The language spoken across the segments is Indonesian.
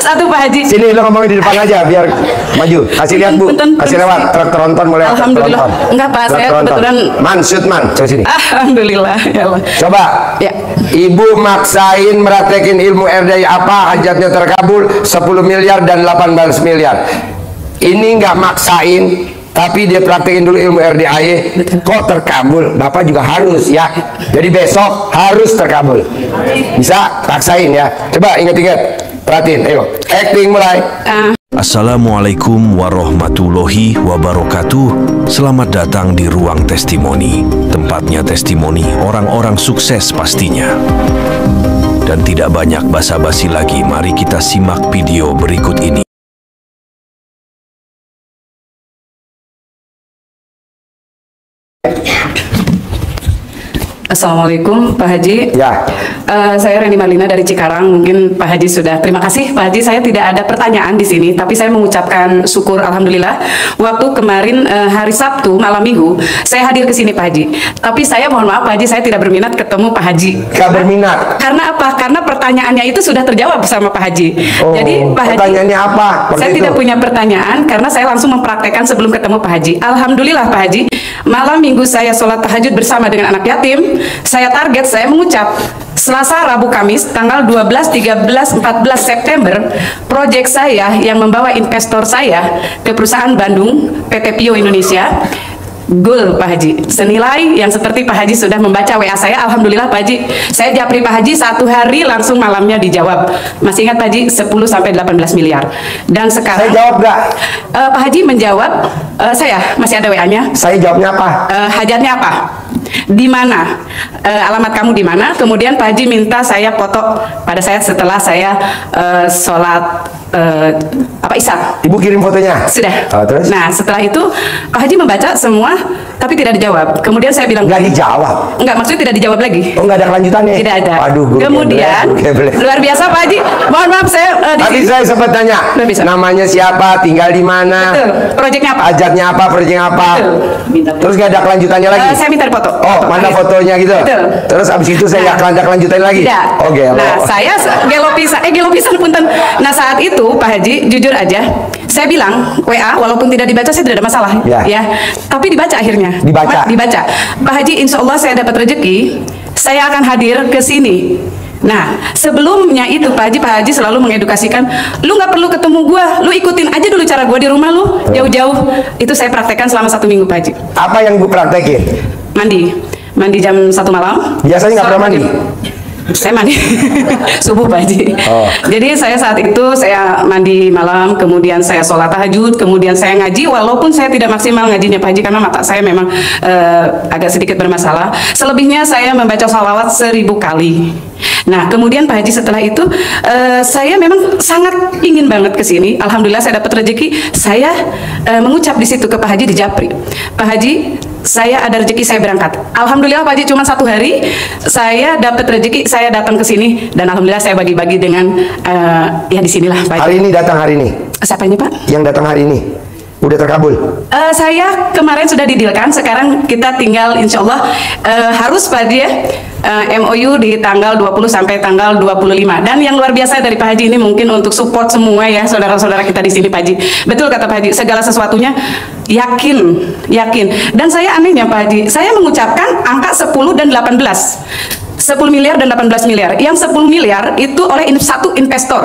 satu Pak Haji. Sini lo ngomongin di depan aja biar maju. Kasih lihat Bu, kasih lewat truk tronton mulai. Alhamdulillah. Enggak Pak, saya kebetulan Mansudman, coba sini. Alhamdulillah. Ya Allah. Coba. Ya. Ibu maksain meratekin ilmu RDI apa, hajatnya terkabul 10 miliar dan 18 miliar. Ini nggak maksain, tapi dia praktekin dulu ilmu RDI, kok terkabul. Bapak juga harus ya. Jadi besok harus terkabul. Bisa paksain ya. Coba ingat-ingat. Perhatiin, ayo. Acting mulai. Assalamualaikum warahmatullahi wabarakatuh. Selamat datang di Ruang Testimoni. Tempatnya testimoni orang-orang sukses pastinya. Dan tidak banyak basa-basi lagi, mari kita simak video berikut ini. Assalamualaikum Pak Haji. Ya. Saya Reni Marlina dari Cikarang. Mungkin Pak Haji sudah. Terima kasih Pak Haji. Saya tidak ada pertanyaan di sini, tapi saya mengucapkan syukur alhamdulillah. Waktu kemarin hari Sabtu malam Minggu saya hadir ke sini Pak Haji. Tapi saya mohon maaf Pak Haji, saya tidak berminat ketemu Pak Haji. Gak berminat. Karena apa? Karena pertanyaannya itu sudah terjawab sama Pak Haji. Oh, jadi Pak Haji, pertanyaannya apa? Saya tidak punya pertanyaan karena saya langsung mempraktekkan sebelum ketemu Pak Haji. Alhamdulillah Pak Haji. Malam Minggu saya sholat tahajud bersama dengan anak yatim. Saya target, saya mengucap Selasa, Rabu, Kamis, tanggal 12, 13, 14 September, proyek saya yang membawa investor saya ke perusahaan Bandung, PT Pio Indonesia, goal Pak Haji, senilai yang seperti Pak Haji sudah membaca WA saya. Alhamdulillah Pak Haji, saya japri Pak Haji 1 hari langsung malamnya dijawab. Masih ingat Pak Haji, 10 sampai 18 miliar. Dan sekarang saya jawab gak? Pak Haji menjawab, saya masih ada WA-nya. Saya jawabnya apa? Hajatnya apa? Di mana? Alamat kamu di mana? Kemudian Pak Haji minta saya foto pada saya setelah saya sholat Isya. Ibu kirim fotonya? Sudah. Terus? Nah setelah itu Pak Haji membaca semua tapi tidak dijawab. Kemudian saya bilang nggak dijawab? Enggak, maksudnya tidak dijawab lagi. Oh, nggak ada kelanjutannya? Tidak ada. Aduh, kemudian luar biasa Pak Haji. Mohon maaf saya tadi saya sempat tanya namanya siapa, tinggal di mana. Betul. Proyeknya apa? Hajatnya apa, proyeknya apa. Betul. Terus nggak ada kelanjutannya lagi? Saya minta foto. Oh, mana fotonya gitu? Betul. Terus abis itu saya nggak kelanjutan lagi? Tidak. Oh, gelo. Nah saya gelo pisan punten. Nah saat itu Pak Haji jujur aja, saya bilang WA walaupun tidak dibaca saya tidak ada masalah ya. Tapi dibaca akhirnya. Dibaca. Pak Haji, insya Allah saya dapat rezeki, saya akan hadir ke sini. Nah, sebelumnya itu Pak Haji selalu mengedukasikan, lu nggak perlu ketemu gua, lu ikutin aja dulu cara gua di rumah lu, jauh-jauh. Itu saya praktekkan selama 1 minggu Pak Haji. Apa yang Bu praktekin? Mandi jam 1 malam. Biasanya nggak pernah mandi? Saya mandi subuh Pak Haji. Jadi saya saat itu saya mandi malam, kemudian saya sholat tahajud, kemudian saya ngaji. Walaupun saya tidak maksimal ngajinya Pak Haji karena mata saya memang agak sedikit bermasalah. Selebihnya saya membaca salawat 1000 kali. Nah kemudian Pak Haji setelah itu saya memang sangat ingin banget ke sini. Alhamdulillah saya dapat rezeki. Saya mengucap di situ ke Pak Haji di Japri, Pak Haji, saya ada rezeki, saya berangkat. Alhamdulillah Pak Haji, cuma 1 hari saya dapat rezeki, saya datang ke sini dan alhamdulillah saya bagi-bagi dengan ya di sinilah Pak Haji. Hari ini datang hari ini. Siapa ini Pak? Yang datang hari ini. Udah terkabul? Saya kemarin sudah didilkan, sekarang kita tinggal insya Allah harus Pak Haji ya MOU di tanggal 20 sampai tanggal 25. Dan yang luar biasa dari Pak Haji ini mungkin untuk support semua ya saudara-saudara kita di sini Pak Haji. Betul kata Pak Haji, segala sesuatunya yakin. Dan saya anehnya Pak Haji, saya mengucapkan angka 10 dan 18. 10 miliar dan 18 miliar. Yang 10 miliar itu oleh satu investor.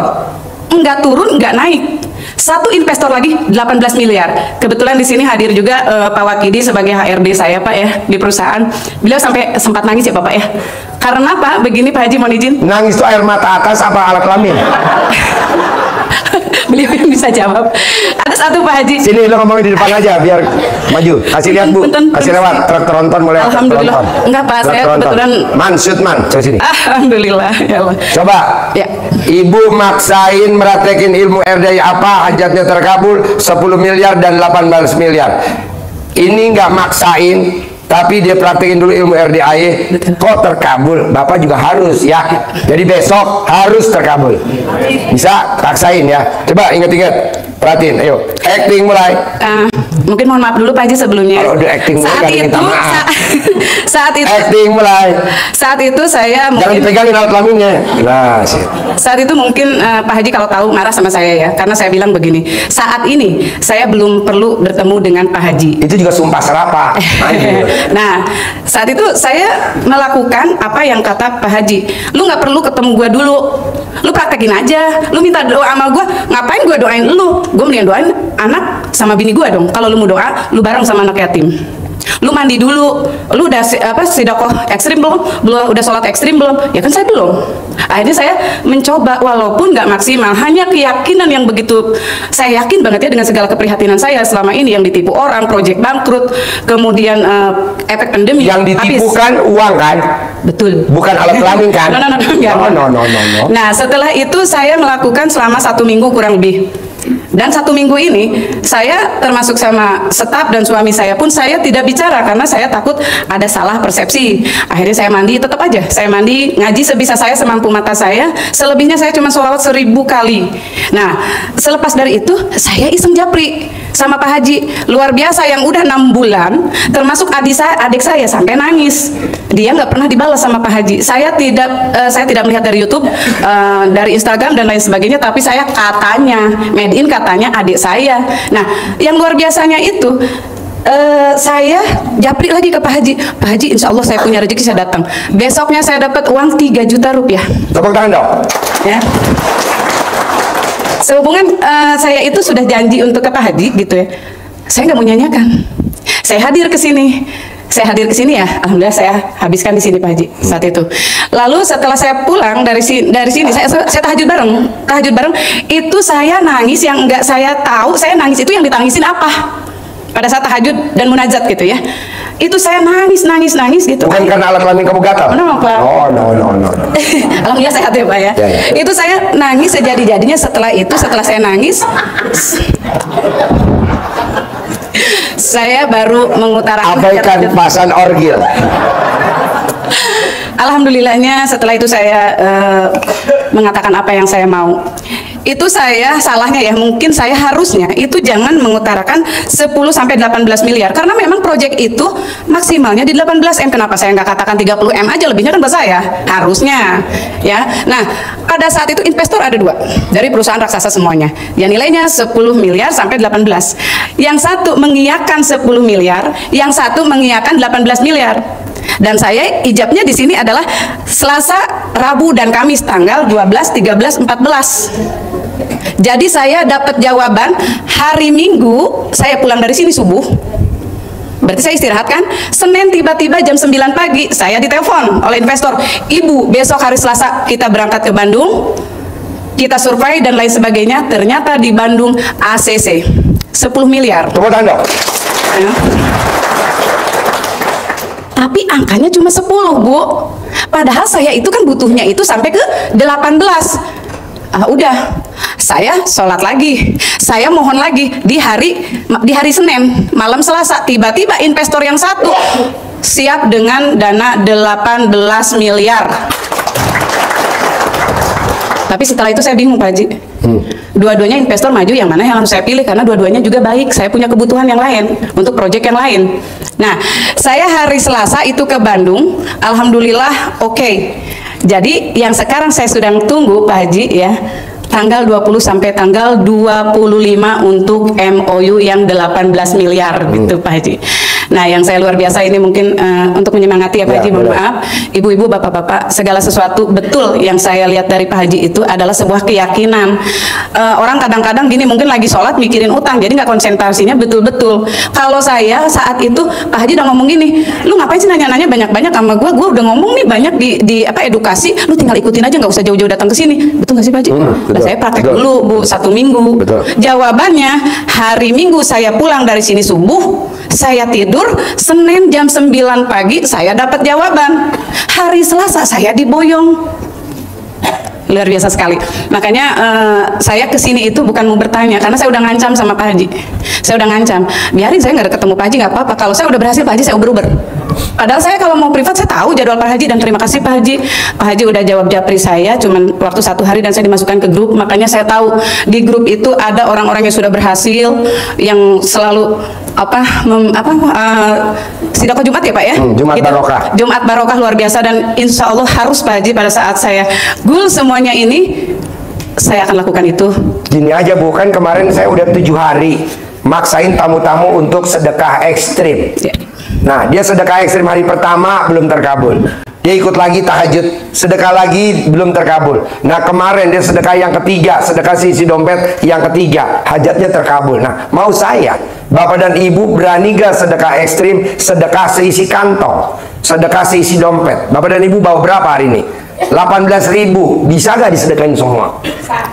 Enggak turun, enggak naik. Satu investor lagi 18 miliar. Kebetulan di sini hadir juga Pak Wakidi sebagai HRD saya Pak ya di perusahaan. Beliau sampai sempat nangis ya Bapak ya. Karena Pak begini Pak Haji, mohon izin. Nangis itu air mata atas apa alat kelamin? Beliau yang bisa jawab. Ada satu Pak Haji. Sini lo ngomongin di depan aja biar maju. Kasih lihat Bu, kasih lewat truk tronton mulai. Alhamdulillah. Enggak Pak, saya kebetulan Mansudman, coba sini. Alhamdulillah ya Allah. Coba. Ya. Ibu maksain meratekin ilmu RDI apa, hajatnya terkabul 10 miliar dan 18 miliar. Ini nggak maksain, tapi dia praktekin dulu ilmu RDI, kok terkabul. Bapak juga harus ya. Jadi besok harus terkabul. Bisa paksain ya. Coba ingat-ingat. Perhatiin, ayo. Acting mulai. Mungkin mohon maaf dulu Pak Haji sebelumnya. Kalau udah acting mulai, saat minta itu, maaf. saat itu, Acting mulai. saat itu saya Jangan mungkin, dipegangin alat kelaminnya. Nah, sih. saat itu mungkin Pak Haji kalau tahu marah sama saya ya, karena saya bilang begini. Saat ini saya belum perlu bertemu dengan Pak Haji. Itu juga sumpah serapah. Nah, saat itu saya melakukan apa yang kata Pak Haji. Lu nggak perlu ketemu gua dulu. Lu praktekin aja. Lu minta doa sama gua. Ngapain gua doain lu? Gua mendingan doain anak sama bini gua dong. Kalau lu mau doa, lu bareng sama anak yatim. Lu mandi dulu. Lu udah sedekah ekstrim belum? Belum. Udah sholat ekstrim belum? Ya kan saya belum. Akhirnya saya mencoba walaupun nggak maksimal, hanya keyakinan yang begitu saya yakin banget ya dengan segala keprihatinan saya selama ini yang ditipu orang, proyek bangkrut, kemudian efek pandemi. Yang ditipu kan uang kan? Betul. Bukan alat kelamin kan? No. Nah, setelah itu saya melakukan selama 1 minggu kurang lebih. Dan 1 minggu ini saya termasuk sama staf dan suami saya pun saya tidak bicara karena saya takut ada salah persepsi. Akhirnya saya mandi, tetap aja saya mandi, ngaji sebisa saya semampu mata saya, selebihnya saya cuma sholawat 1000 kali. Nah, selepas dari itu saya iseng japri sama Pak Haji, luar biasa, yang udah 6 bulan termasuk adik saya sampai nangis. Dia nggak pernah dibalas sama Pak Haji. Saya tidak melihat dari YouTube, dari Instagram dan lain sebagainya, tapi saya katanya katanya adik saya. Nah, yang luar biasanya itu saya japri lagi ke Pak Haji. Pak Haji, insya Allah saya punya rezeki, saya datang. Besoknya saya dapat uang 3 juta rupiah. Tepuk tangan dong. Ya. Sehubungan saya itu sudah janji untuk ke Pak Haji gitu ya. Saya nggak mau nyanyikan. Saya hadir ke sini. Ya, alhamdulillah saya habiskan di sini Pak Haji saat itu. Lalu setelah saya pulang dari sini saya tahajud bareng. Itu saya nangis yang nggak saya tahu, saya nangis itu yang ditangisin apa pada saat tahajud dan munajat gitu ya. Itu saya nangis gitu. Bukan karena alat kelamin kamu gatal? No, Pak. No. Alhamdulillah sehat ya Pak ya. Itu saya nangis sejadi-jadinya. Setelah saya nangis, saya baru mengutarakan abaikan pasan orgil. Alhamdulillahnya setelah itu saya mengatakan apa yang saya mau. Itu saya salahnya ya, mungkin saya harusnya itu jangan mengutarakan 10 sampai 18 miliar karena memang proyek itu maksimalnya di 18 M. Kenapa saya nggak katakan 30 M aja, lebihnya kan buat saya harusnya ya. Nah, pada saat itu investor ada 2 dari perusahaan raksasa semuanya, yang nilainya 10 miliar sampai 18. Yang satu mengiyakan 10 miliar, yang satu mengiyakan 18 miliar. Dan saya ijabnya di sini adalah Selasa, Rabu dan Kamis tanggal 12, 13, 14. Jadi saya dapat jawaban hari Minggu, saya pulang dari sini subuh. Berarti saya istirahat kan? Senin tiba-tiba jam 9 pagi saya ditelepon oleh investor. Ibu, besok hari Selasa kita berangkat ke Bandung. Kita survei dan lain sebagainya. Ternyata di Bandung ACC 10 miliar. Tepuk tangan dong. Ya. Tapi angkanya cuma 10, Bu. Padahal saya itu kan butuhnya itu sampai ke 18. Udah, saya sholat lagi, saya mohon lagi di hari Senin, malam Selasa, tiba-tiba investor yang satu siap dengan dana 18 miliar. Tapi setelah itu saya bingung Pak Haji. Dua-duanya investor maju, yang mana yang harus saya pilih, karena dua-duanya juga baik, saya punya kebutuhan yang lain untuk proyek yang lain. Nah, saya hari Selasa itu ke Bandung, alhamdulillah oke. Jadi yang sekarang saya sedang tunggu Pak Haji ya, tanggal 20 sampai tanggal 25 untuk MOU yang 18 miliar gitu Pak Haji. Nah, yang saya luar biasa ini mungkin untuk menyemangati ya Pak Haji, mohon maaf, ibu-ibu, bapak-bapak, segala sesuatu betul yang saya lihat dari Pak Haji itu adalah sebuah keyakinan. Orang kadang-kadang gini, mungkin lagi sholat mikirin utang, jadi nggak konsentrasinya betul-betul. Kalau saya saat itu Pak Haji udah ngomong gini, lu ngapain sih nanya-nanya banyak-banyak sama gue udah ngomong nih banyak di edukasi, lu tinggal ikutin aja, nggak usah jauh-jauh datang ke sini. Betul nggak sih Pak Haji? Nah, saya praktek dulu Bu 1 minggu. Jawabannya hari Minggu saya pulang dari sini subuh, saya tidur, Senin jam 9 pagi saya dapat jawaban. Hari Selasa saya diboyong. Luar biasa sekali. Makanya saya kesini itu bukan mau bertanya, karena saya udah ngancam sama Pak Haji. Saya udah ngancam, biarin saya nggak ketemu Pak Haji nggak apa-apa. Kalau saya udah berhasil Pak Haji, saya uber-uber. Padahal saya kalau mau privat saya tahu jadwal Pak Haji, dan terima kasih Pak Haji. Pak Haji udah jawab japri saya cuman waktu 1 hari dan saya dimasukkan ke grup, makanya saya tahu di grup itu ada orang-orang yang sudah berhasil, yang selalu Sidaqah Jumat ya Pak ya? Jumat Gitu. Barokah. Jumat Barokah luar biasa, dan insya Allah harus Pak Haji pada saat saya goal semuanya ini saya akan lakukan itu. Gini aja Bu, kan kemarin saya udah 7 hari maksain tamu-tamu untuk sedekah ekstrim. Ya. Nah, dia sedekah ekstrim hari pertama belum terkabul. Dia ikut lagi tahajud, sedekah lagi belum terkabul. Nah, kemarin dia sedekah yang ketiga, sedekah isi dompet yang ketiga, hajatnya terkabul. Nah, mau saya, Bapak dan Ibu berani gak sedekah ekstrim, sedekah seisi kantong, sedekah seisi dompet? Bapak dan Ibu bawa berapa hari ini? 18.000, bisa gak disedekahin semua?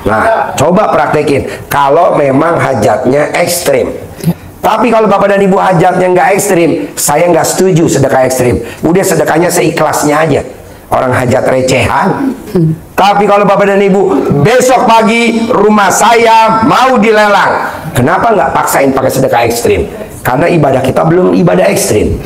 Nah, coba praktekin kalau memang hajatnya ekstrim. Tapi kalau Bapak dan Ibu hajatnya nggak ekstrim, saya nggak setuju sedekah ekstrim. Udah sedekahnya seikhlasnya aja. Orang hajat recehan. Tapi kalau Bapak dan Ibu besok pagi rumah saya mau dilelang, kenapa nggak paksain pakai sedekah ekstrim? Karena ibadah kita belum ibadah ekstrim.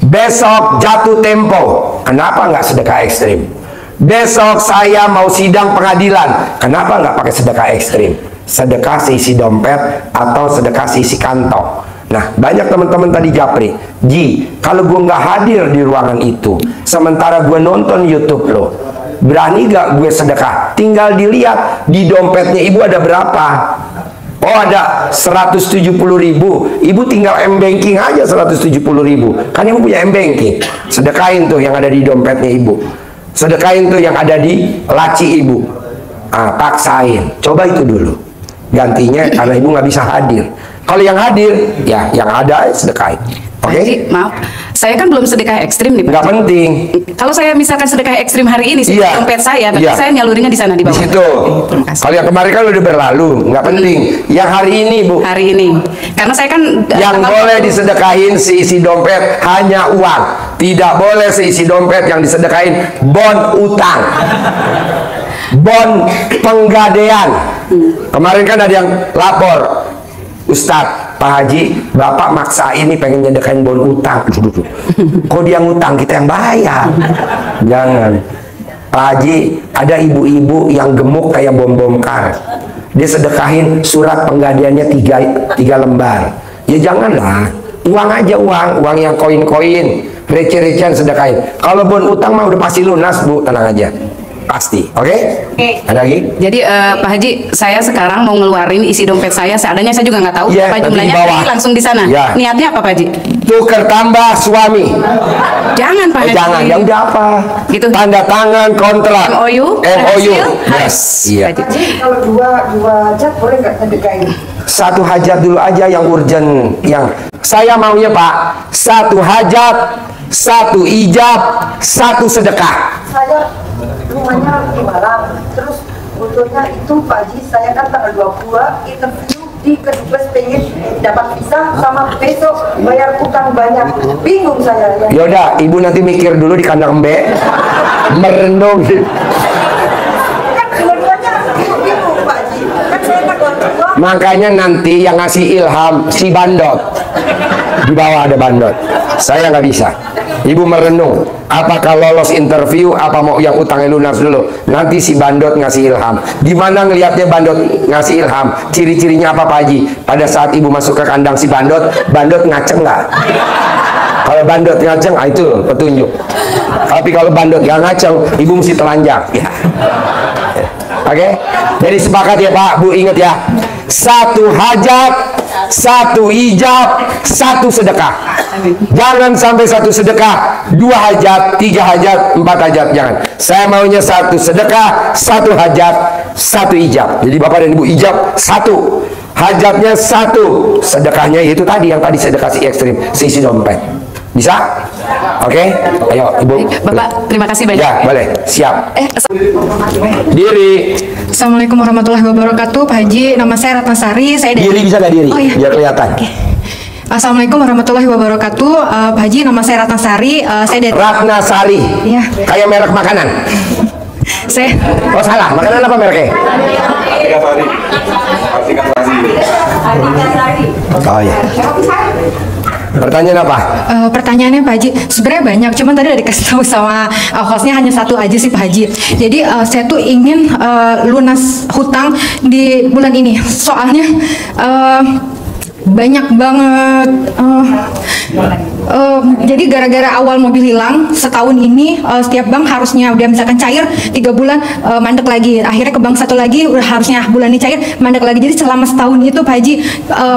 Besok jatuh tempo, kenapa nggak sedekah ekstrim? Besok saya mau sidang pengadilan, kenapa nggak pakai sedekah ekstrim? Sedekah seisi dompet atau sedekah seisi kantong. Nah, banyak teman-teman tadi japri, Ji, kalau gue nggak hadir di ruangan itu, sementara gue nonton YouTube lo, berani gak gue sedekah? Tinggal dilihat di dompetnya ibu ada berapa. Oh, ada 170.000. Ibu tinggal M-Banking aja 170.000. Kan ibu punya M-Banking. Sedekahin tuh yang ada di dompetnya ibu. Sedekahin tuh yang ada di laci ibu. Ah, paksain. Coba itu dulu. Gantinya karena ibu nggak bisa hadir. Kalau yang hadir, ya yang ada sedekahin. Oke? Haji, maaf, saya kan belum sedekah ekstrim nih Pak. Nggak penting. Kalau saya misalkan sedekah ekstrim hari ini, Iya. dompet saya, berarti Iya. saya nyalurinnya di sana di Di bawah. situ. Terima kasih. Kalau yang kemarin kan udah berlalu, nggak penting. Yang hari ini Bu, Hari ini, karena saya kan yang boleh disedekahin seisi dompet hanya uang. Tidak boleh seisi dompet yang disedekahin bon utang, bon penggadean. Kemarin kan ada yang lapor, Ustadz, Pak Haji, Bapak maksa ini pengen nyedekain bon utang. Kok dia ngutang, kita yang bayar? Jangan. Pak Haji, ada ibu-ibu yang gemuk kayak bom-bom kar. Dia sedekahin surat penggadeannya 3 lembar. Ya janganlah. Uang aja, uang yang koin-koin, receh-recehan sedekahin. Kalau bon utang mah udah pasti lunas Bu, tenang aja. Pasti, oke? Ada lagi? Jadi Pak Haji, saya sekarang mau ngeluarin isi dompet saya seadanya, saya juga nggak tahu Iya, apa nanti jumlahnya, di bawah. jadi langsung di sana. Iya. Niatnya apa Pak Haji? Tuker tambah suami. Jangan Pak Haji. Jangan, ya udah apa? Gitu. Tanda tangan kontrak. MOU. MOU. Hasil, Yes. Iya. Pak Haji. Kalau dua hajat boleh nggak sedekahin? Satu hajat dulu aja yang urgent, yang saya maunya Pak, 1 hajat, 1 ijab, 1 sedekah. Saya rumahnya di Malang, terus butuhnya itu Pak Haji, saya kan tanggal 22 interview di Kedubes, pengen dapat visa sama besok bayar utang banyak, bingung saya ya. Yaudah, ibu nanti mikir dulu di kandang embe, merenung. Kan dua-duanya bingung Pak Haji, kan saya tanggal 22. Makanya nanti yang ngasih ilham si Bandot, di bawah ada Bandot. Saya nggak bisa. Ibu merenung, apakah lolos interview, apa mau yang utangnya lunas dulu. Nanti si Bandot ngasih ilham. Gimana ngelihatnya Bandot ngasih ilham? Ciri-cirinya apa Pak Haji? Pada saat ibu masuk ke kandang si Bandot, Bandot ngaceng nggak? Kalau Bandot ngaceng, itu petunjuk. Tapi kalau Bandot nggak ngaceng, ibu mesti telanjang. Ya. Oke? Jadi sepakat ya Pak, Bu, ingat ya. 1 hajat, 1 ijab, 1 sedekah. Jangan sampai 1 sedekah, 2 hajat, 3 hajat, 4 hajat. Jangan. Saya maunya 1 sedekah, 1 hajat, 1 ijab. Jadi Bapak dan Ibu ijab 1, hajatnya 1, sedekahnya itu tadi yang tadi sedekah si ekstrim, seisi dompet. Bisa? Oke? Ayo Ibu. Bapak, terima kasih banyak. Ya, boleh. Siap. Diri. Assalamualaikum warahmatullahi wabarakatuh, Pak Haji. Nama saya Ratna Sari. Saya dari... Diri bisa gak diri? Oh, iya. Biar kelihatan. Assalamualaikum warahmatullahi wabarakatuh, Pak Haji. Nama saya Ratna Sari. Saya dari... Ratna Sari. Iya. Kayak merek makanan. Saya... Oh salah, makanan apa mereknya? Oh iya. Pertanyaan apa? Pertanyaannya Pak Haji, sebenarnya banyak, cuman tadi udah dikasih tahu sama hostnya hanya satu aja sih Pak Haji. Jadi saya tuh ingin lunas hutang di bulan ini. Soalnya banyak banget. Jadi gara-gara awal mobil hilang setahun ini, setiap bank harusnya udah misalkan cair 3 bulan mandek lagi. Akhirnya ke bank satu lagi udah harusnya bulan ini cair mandek lagi. Jadi selama setahun itu Pak Haji,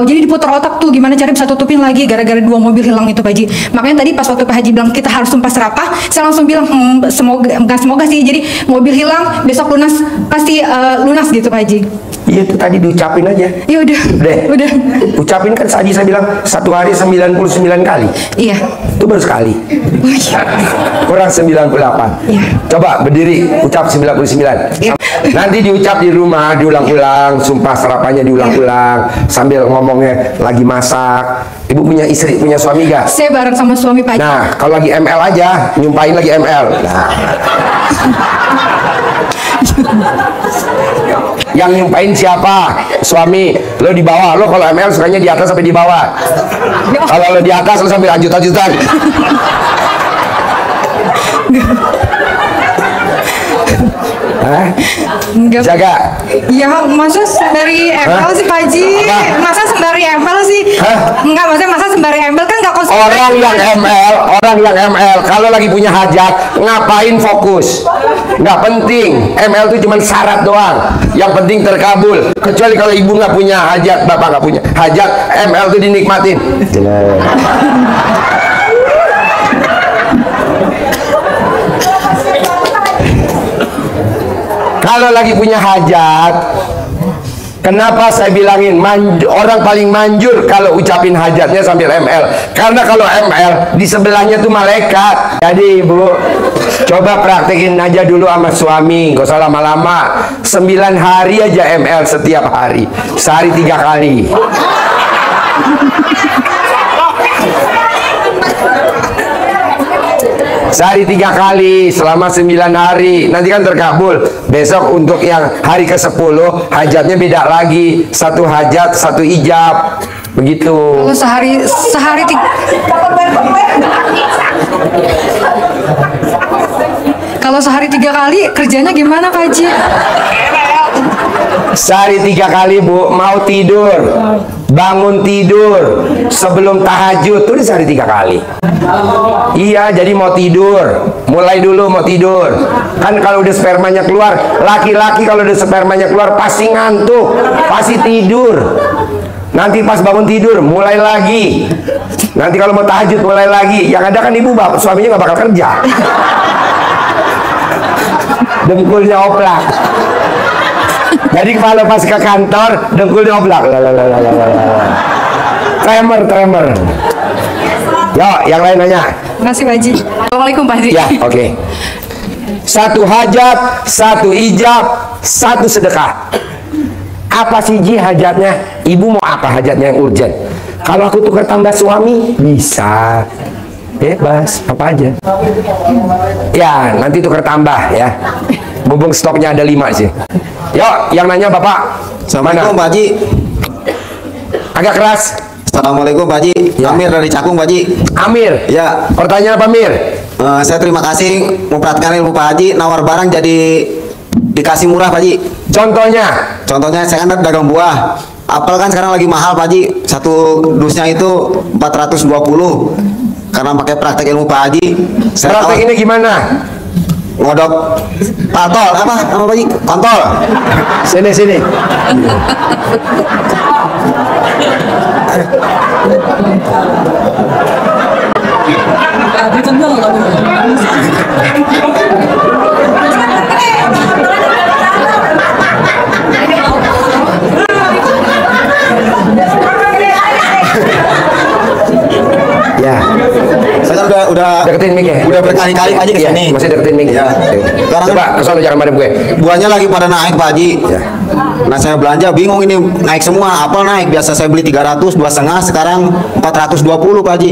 jadi diputar otak tuh gimana cara bisa tutupin lagi gara-gara 2 mobil hilang itu Pak Haji. Makanya tadi pas waktu Pak Haji bilang kita harus sumpah serapah, saya langsung bilang semoga sih. Jadi mobil hilang besok lunas, pasti lunas gitu Pak Haji. Iya itu tadi diucapin aja. Ya udah. Udah. Ucapin kan tadi saya bilang 1 hari 99 kali. Iya. Itu baru sekali. Oh, iya. Kurang 98. Iya. Coba berdiri ucap 99. Iya. Nanti diucap di rumah diulang-ulang, sumpah serapahnya diulang-ulang sambil ngomongnya lagi masak. Ibu punya istri, punya suami gak? Saya bareng sama suami Pak Haji. Nah, kalau lagi ML aja, nyumpahin lagi ML. Nah. Yang nyumpain siapa? Suami. Lo di bawah. Lo kalau ML sukanya di atas sampai di bawah. Kalau lo di atas lo sampai lanjut-lanjutan. Enggak. Jaga. Ya, masa sembari ML sih Pak Haji? Masa sembari ML sih? Enggak, maksudnya masa sembari ML kan enggak konsisten. Orang yang ML kalau lagi punya hajat ngapain fokus? Nggak penting. ML itu cuma syarat doang. Yang penting terkabul. Kecuali kalau ibu nggak punya hajat, bapak nggak punya hajat, ML itu dinikmatin. Kalau lagi punya hajat, kenapa saya bilangin orang paling manjur kalau ucapin hajatnya sambil ML? Karena kalau ML di sebelahnya tuh malaikat. Jadi ibu, coba praktekin aja dulu sama suami, gak usah lama-lama. 9 hari aja ML setiap hari, sehari 3 kali. Sehari 3 kali selama 9 hari, nanti kan terkabul. Besok untuk yang hari ke-10 hajatnya beda lagi, 1 hajat 1 ijab, begitu. Kalau sehari 3 kalau sehari 3 kali kerjanya gimana Pak Haji? Sehari 3 kali Bu, mau tidur, bangun tidur, sebelum tahajud tuh sehari 3 kali. Iya, jadi mau tidur, mulai dulu mau tidur. Kan kalau udah spermanya keluar, laki-laki kalau udah spermanya keluar pasti ngantuk, pasti tidur. Nanti pas bangun tidur, mulai lagi. Nanti kalau mau tahajud, mulai lagi. Yang ada kan ibu bapak, suaminya nggak bakal kerja. Dengkulnya oplak. Jadi kalau pas ke kantor, dengkulnya oplak. Tremor. Yo, yang lain nanya. Makasih Pak Haji. Assalamualaikum Pak Haji. Ya, oke. 1 hajat, 1 ijab, 1 sedekah. Apa sih Ji hajatnya? Ibu mau apa hajatnya yang urgent? Kalau aku tukar tambah suami, bisa. Bebas, apa aja. Ya, nanti tukar tambah ya. Mumpung stoknya ada 5 sih. Yuk, yang nanya Bapak. Assalamualaikum Pak Haji. Agak keras. Assalamualaikum Pak Haji. Ya. Amir dari Cakung Pak Haji. Amir. Ya. Pertanyaan apa Amir? Saya terima kasih memperhatikan ilmu Pak Haji. Nawar barang jadi dikasih murah Pak Haji. Contohnya saya kan dagang buah. Apel kan sekarang lagi mahal Pak Haji. 1 dusnya itu 420. Karena pakai praktek ilmu Pak Haji. praktek ini gimana? Ngodok kontol apa Pak Haji? Kontol. Sini. Ya. Saya kan udah Deketin mic ya. Udah berkali-kali Pak Haji ke sini. Masih deketin mic. Ya. Coba kesana jangan madem gue. Buahnya lagi pada naik Pak Haji. Ya. Nah saya belanja bingung ini naik semua, apel naik. Biasa saya beli 300, 2,5, sekarang 420 Pak Haji.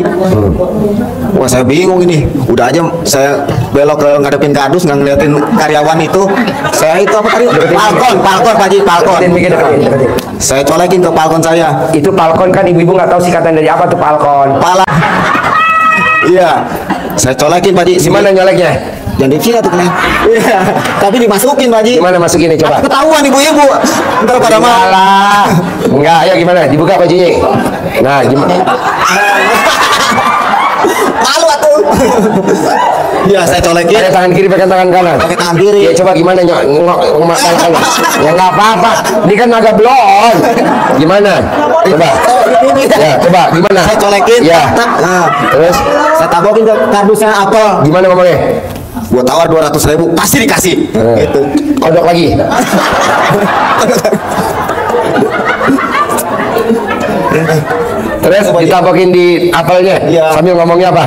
Wah saya bingung ini. Udah aja saya belok ke ngadepin kardus, nggak ngeliatin karyawan itu. Saya itu apa tadi? Palkon Pak Haji, palkon. Saya colekin ke palkon saya. Itu palkon kan ibu-ibu nggak tahu singkatan dari apa tuh palkon. Pala. Iya. Saya colekin Pak Haji. Gimana nyoleknya? Jangan di sini tuh kena. Iya. Tapi dimasukin Pak Haji. Gimana masukin nih coba? Ketahuan ibu-ibu. Ntar pada malah. Enggak, ayo gimana? Dibuka bajunya. Nah, gimana? Malu atuh. Iya, saya colekin. Pakai tangan kiri, pakai tangan kanan. Pakai tangan kiri. Ya coba gimana ngok tangan kanan. Ya nggak apa-apa. Ini kan agak blon. Gimana? Coba. Ya, coba gimana? Saya colekin. Ya. Nah, terus saya tabokin ke kardusnya apel. Gimana ngomongnya? Gua tawar 200.000, pasti dikasih. Gitu. Kodok lagi. Terus ditabokin di apelnya. Iya. Sambil ngomongnya apa?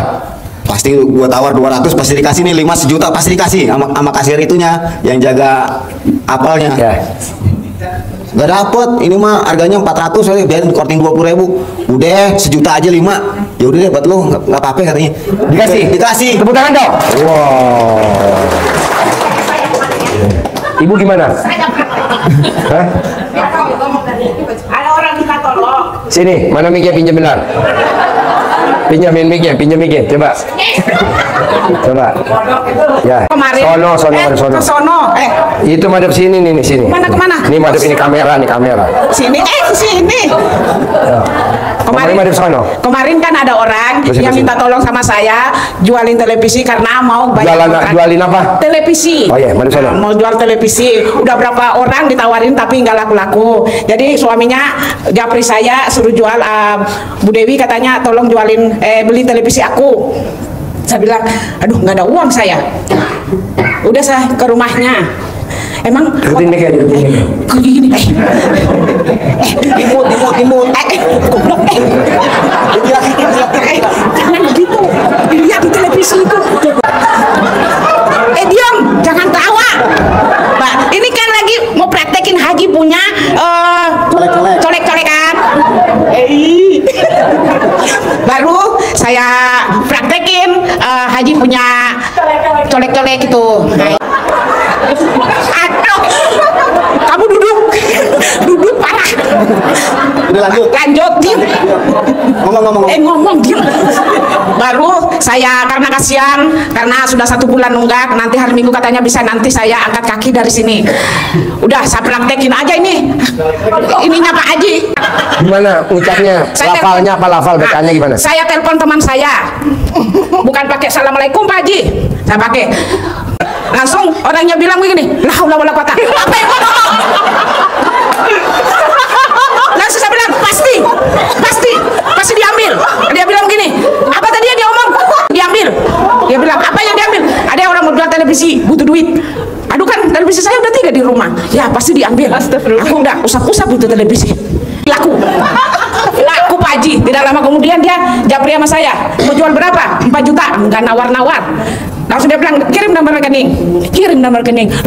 Pasti gua tawar 200, pasti dikasih nih 5 sejuta, pasti dikasih sama kasir itunya yang jaga apelnya. Ya. Gak dapet, ini mah harganya 400, saya biarin korting 20.000. Udah, sejuta aja 5. Ya udah deh buat lo, nggak apa-apa katanya. Dikasih. Tepuk tangan dong. Wow. Ibu gimana? Hah? Ada orang minta tolong. Sini, mana mic-nya, pinjam bentar. Pinjamin mic-nya, coba. Coba. Ya. Kemarin. Sono. Ke sono. Itu madep sini nih, sini. Mana kemana? Ini madep ini kamera. Sini. Sini. Ya. Kemarin madep sono. Kemarin kan ada orang Terus, yang minta tolong sama saya jualin televisi karena mau bayar Jualin apa? televisi. Oh iya, madep sono. Mau jual televisi. Udah berapa orang ditawarin tapi nggak laku-laku. Jadi suaminya japri saya suruh jual. Bu Dewi katanya tolong jualin beli televisi aku. Saya bilang, aduh nggak ada uang saya. Udah saya ke rumahnya. Emang Deketin mic-nya, kok gini? Imut. Goblok. Jangan begitu. Dilihat di televisi itu. Diam, jangan tawa. Mbak, ini kan lagi mau praktekin Haji punya colek-colekan. Baru saya praktekin Haji punya colek-colek itu. Aduh, kamu duduk parah. Udah Lanjut, diam. Ngomong. Ngomong diam. Baru saya karena kasihan, karena sudah 1 bulan nunggak, nanti hari Minggu katanya bisa, nanti saya angkat kaki dari sini. Udah saya praktekin aja ininya Pak Haji. Gimana ucapnya? Lafalnya apa bacanya gimana? Saya telepon teman saya. Bukan pakai assalamualaikum Pak Haji. Saya pakai. Langsung orangnya bilang begini, la haula wala quwata. Apa yang kau ngomong? Langsung saya bilang, pasti diambil. Dia bilang begini, apa tadi yang dia omong? Diambil. Dia bilang, apa yang diambil? Ada orang mau jual televisi, butuh duit. Aduh kan televisi saya udah 3 di rumah. Ya pasti diambil. Aku udah usap-usap itu televisi. Laku Pak Haji. Tidak lama kemudian dia japri sama saya, mau jual berapa? 4 juta. Enggak nawar-nawar. Langsung dia bilang, kirim nomor rekening.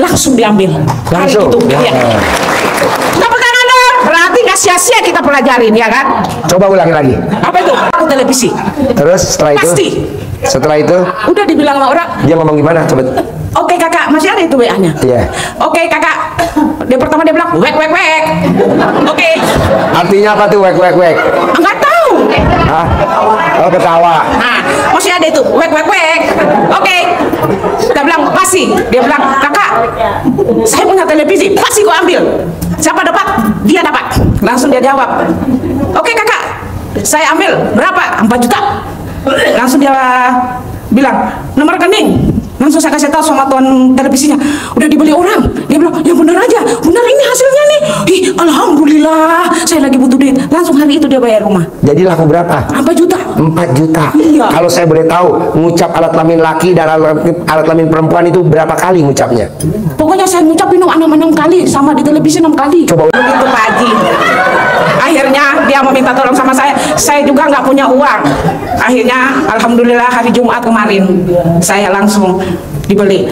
Langsung diambil. Langsung? Ya. Tepuk tangan dong. Berarti nggak sia-sia kita pelajarin, ya kan? Coba ulangi lagi. Apa itu? Aku televisi. Terus setelah itu? Pasti. Setelah itu? Udah dibilang sama orang. Dia ngomong gimana? Coba. Oke kakak, masih ada itu WA-nya? Iya. Oke kakak. Dia pertama dia bilang, wek. Oke. Artinya apa tuh wek? Enggak tahu. Hah? Oh, ketawa. Nah, masih ada itu, wek. Oke. Kita bilang, pasti. Dia bilang, kakak, saya punya televisi, pasti gua ambil. Siapa dapat? Dia dapat. Langsung dia jawab, oke kakak, saya ambil. Berapa? 4 juta. Langsung dia bilang, nomor rekening. Langsung saya kasih tahu sama tuan televisinya, udah dibeli orang. Dia bilang, ya benar aja, benar ini hasilnya nih. Ih, alhamdulillah, saya lagi butuh duit. Langsung hari itu dia bayar rumah. Jadi laku berapa? 4 juta. 4 juta. Iya. Kalau saya boleh tahu, ngucap alat kelamin laki dan alat kelamin perempuan itu berapa kali ngucapnya? Pokoknya saya ngucapin 6 kali, sama di televisi 6 kali. Coba. Begitu Pak Haji. Akhirnya dia meminta tolong sama saya juga nggak punya uang. Akhirnya alhamdulillah hari Jumat kemarin saya langsung dibeli.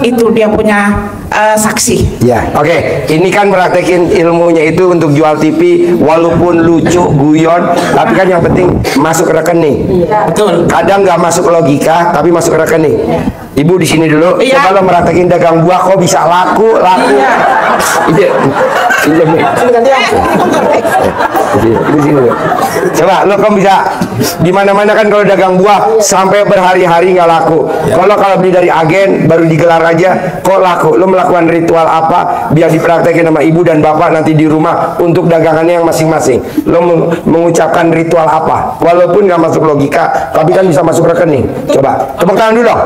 itu dia punya saksi. Ya, oke. Ini kan praktekin ilmunya itu untuk jual TV, walaupun lucu, guyon, tapi kan yang penting masuk rekening. Betul. Kadang nggak masuk logika, tapi masuk rekening. Ibu di sini dulu. Iya. Coba lo merhatiin dagang buah kok bisa laku. Iya. Coba lo kok bisa di mana-mana kan kalau dagang buah sampai berhari-hari nggak laku. Kalau beli dari agen baru digelar aja kok laku. Lo melakukan ritual apa biar dipraktekin sama ibu dan bapak nanti di rumah untuk dagangannya yang masing-masing. Lo mengucapkan ritual apa? Walaupun nggak masuk logika, tapi kan bisa masuk rekening. Coba tepuk tangan dulu dong.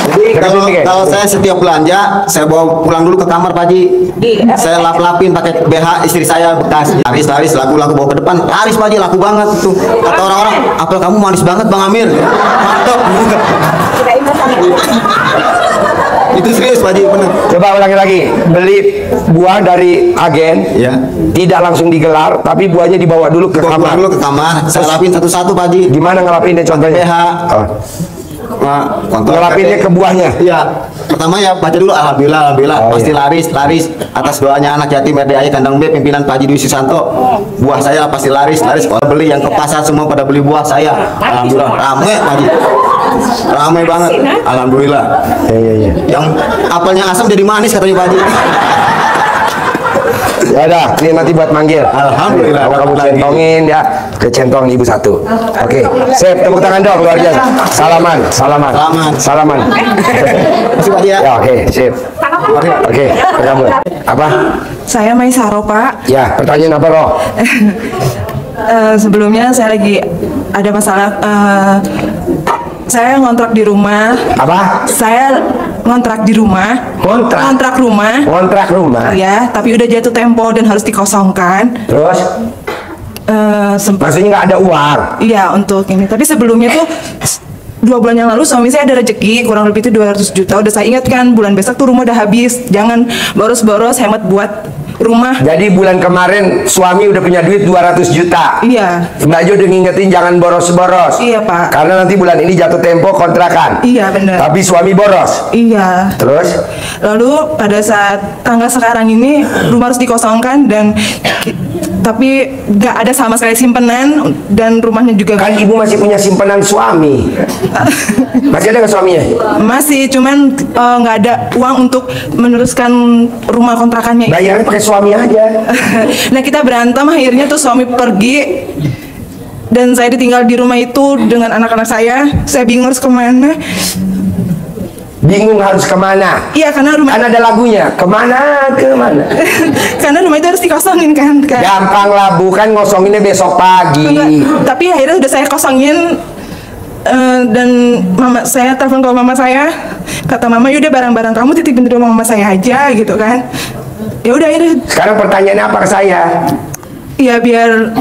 Jadi kalau saya setiap belanja, saya bawa pulang dulu ke kamar Pak Haji. Saya lap-lapin pakai BH istri saya bekas. Laris laku bawa ke depan. Laris Pak Haji, laku banget tuh. Kata orang-orang, apel kamu manis banget Bang Amir. Mantap. Itu serius Pak Haji, bener. Coba ulangi lagi. Beli buah dari agen, Ya. tidak langsung digelar, tapi buahnya dibawa dulu ke Bawa kamar. pulang dulu ke kamar. Saya lapin satu-satu Pak Haji. Gimana ngelapinnya contohnya? BH. Oh. Kontrol Ngelapinnya ke buahnya. Iya. Pertama ya baca dulu alhamdulillah Oh, pasti iya. laris atas doanya anak yatim RDAI Kandang B pimpinan Pak Haji Dwi Susanto. Buah saya pasti laris. Kalau beli yang ke pasar semua pada beli buah saya. Alhamdulillah ramai Pak Haji. Ramai banget. Alhamdulillah. Iya. Yang apelnya asam jadi manis katanya Pak Haji. Ya udah, ini nanti buat manggil. Alhamdulillah. Kamu centongin ya, ke centong ibu satu. Oke, sip, tepuk tangan dong luar biasa. Salaman. Masih Pak Haji ya. Ya oke, sip. Oke, kamu apa? Saya Maisaro, Pak. Ya, pertanyaan apa Roh? Sebelumnya saya lagi ada masalah. Saya ngontrak di rumah. Apa? Saya ngontrak di rumah. Ngontrak rumah. Kontrak rumah. Ya, tapi udah jatuh tempo dan harus dikosongkan. Terus? Maksudnya nggak ada uang? Iya, untuk ini. Tapi sebelumnya tuh 2 bulan yang lalu suami saya ada rezeki kurang lebih itu 200 juta. Udah saya ingatkan bulan besok tuh rumah udah habis. Jangan boros-boros, hemat buat rumah. Jadi bulan kemarin suami udah punya duit 200 juta. Iya. Mbak Jo udah ngingetin jangan boros-boros. Iya, Pak. Karena nanti bulan ini jatuh tempo kontrakan. Iya, benar. Tapi suami boros. Iya. Terus? Lalu pada saat tanggal sekarang ini rumah harus dikosongkan dan tapi nggak ada sama sekali simpenan dan rumahnya juga Kan ibu masih punya simpanan suami. Masih ada nggak suaminya? masih, cuman nggak ada uang untuk meneruskan rumah kontrakannya. Bayarnya pakai suami aja. Nah, kita berantem akhirnya tuh suami pergi dan saya ditinggal di rumah itu dengan anak-anak saya. Saya bingung harus kemana. Bingung harus kemana? Iya, karena rumah Kan ada lagunya. Kemana? karena rumah itu harus dikosongin kan. Gampang lah, bukan ngosonginnya besok pagi. Enggak, tapi akhirnya udah saya kosongin. Dan mama saya telepon ke mama saya, kata mama yaudah barang-barang kamu titipin di rumah mama saya aja gitu kan. Ya udah akhirnya Sekarang pertanyaannya apa ke saya? ya biar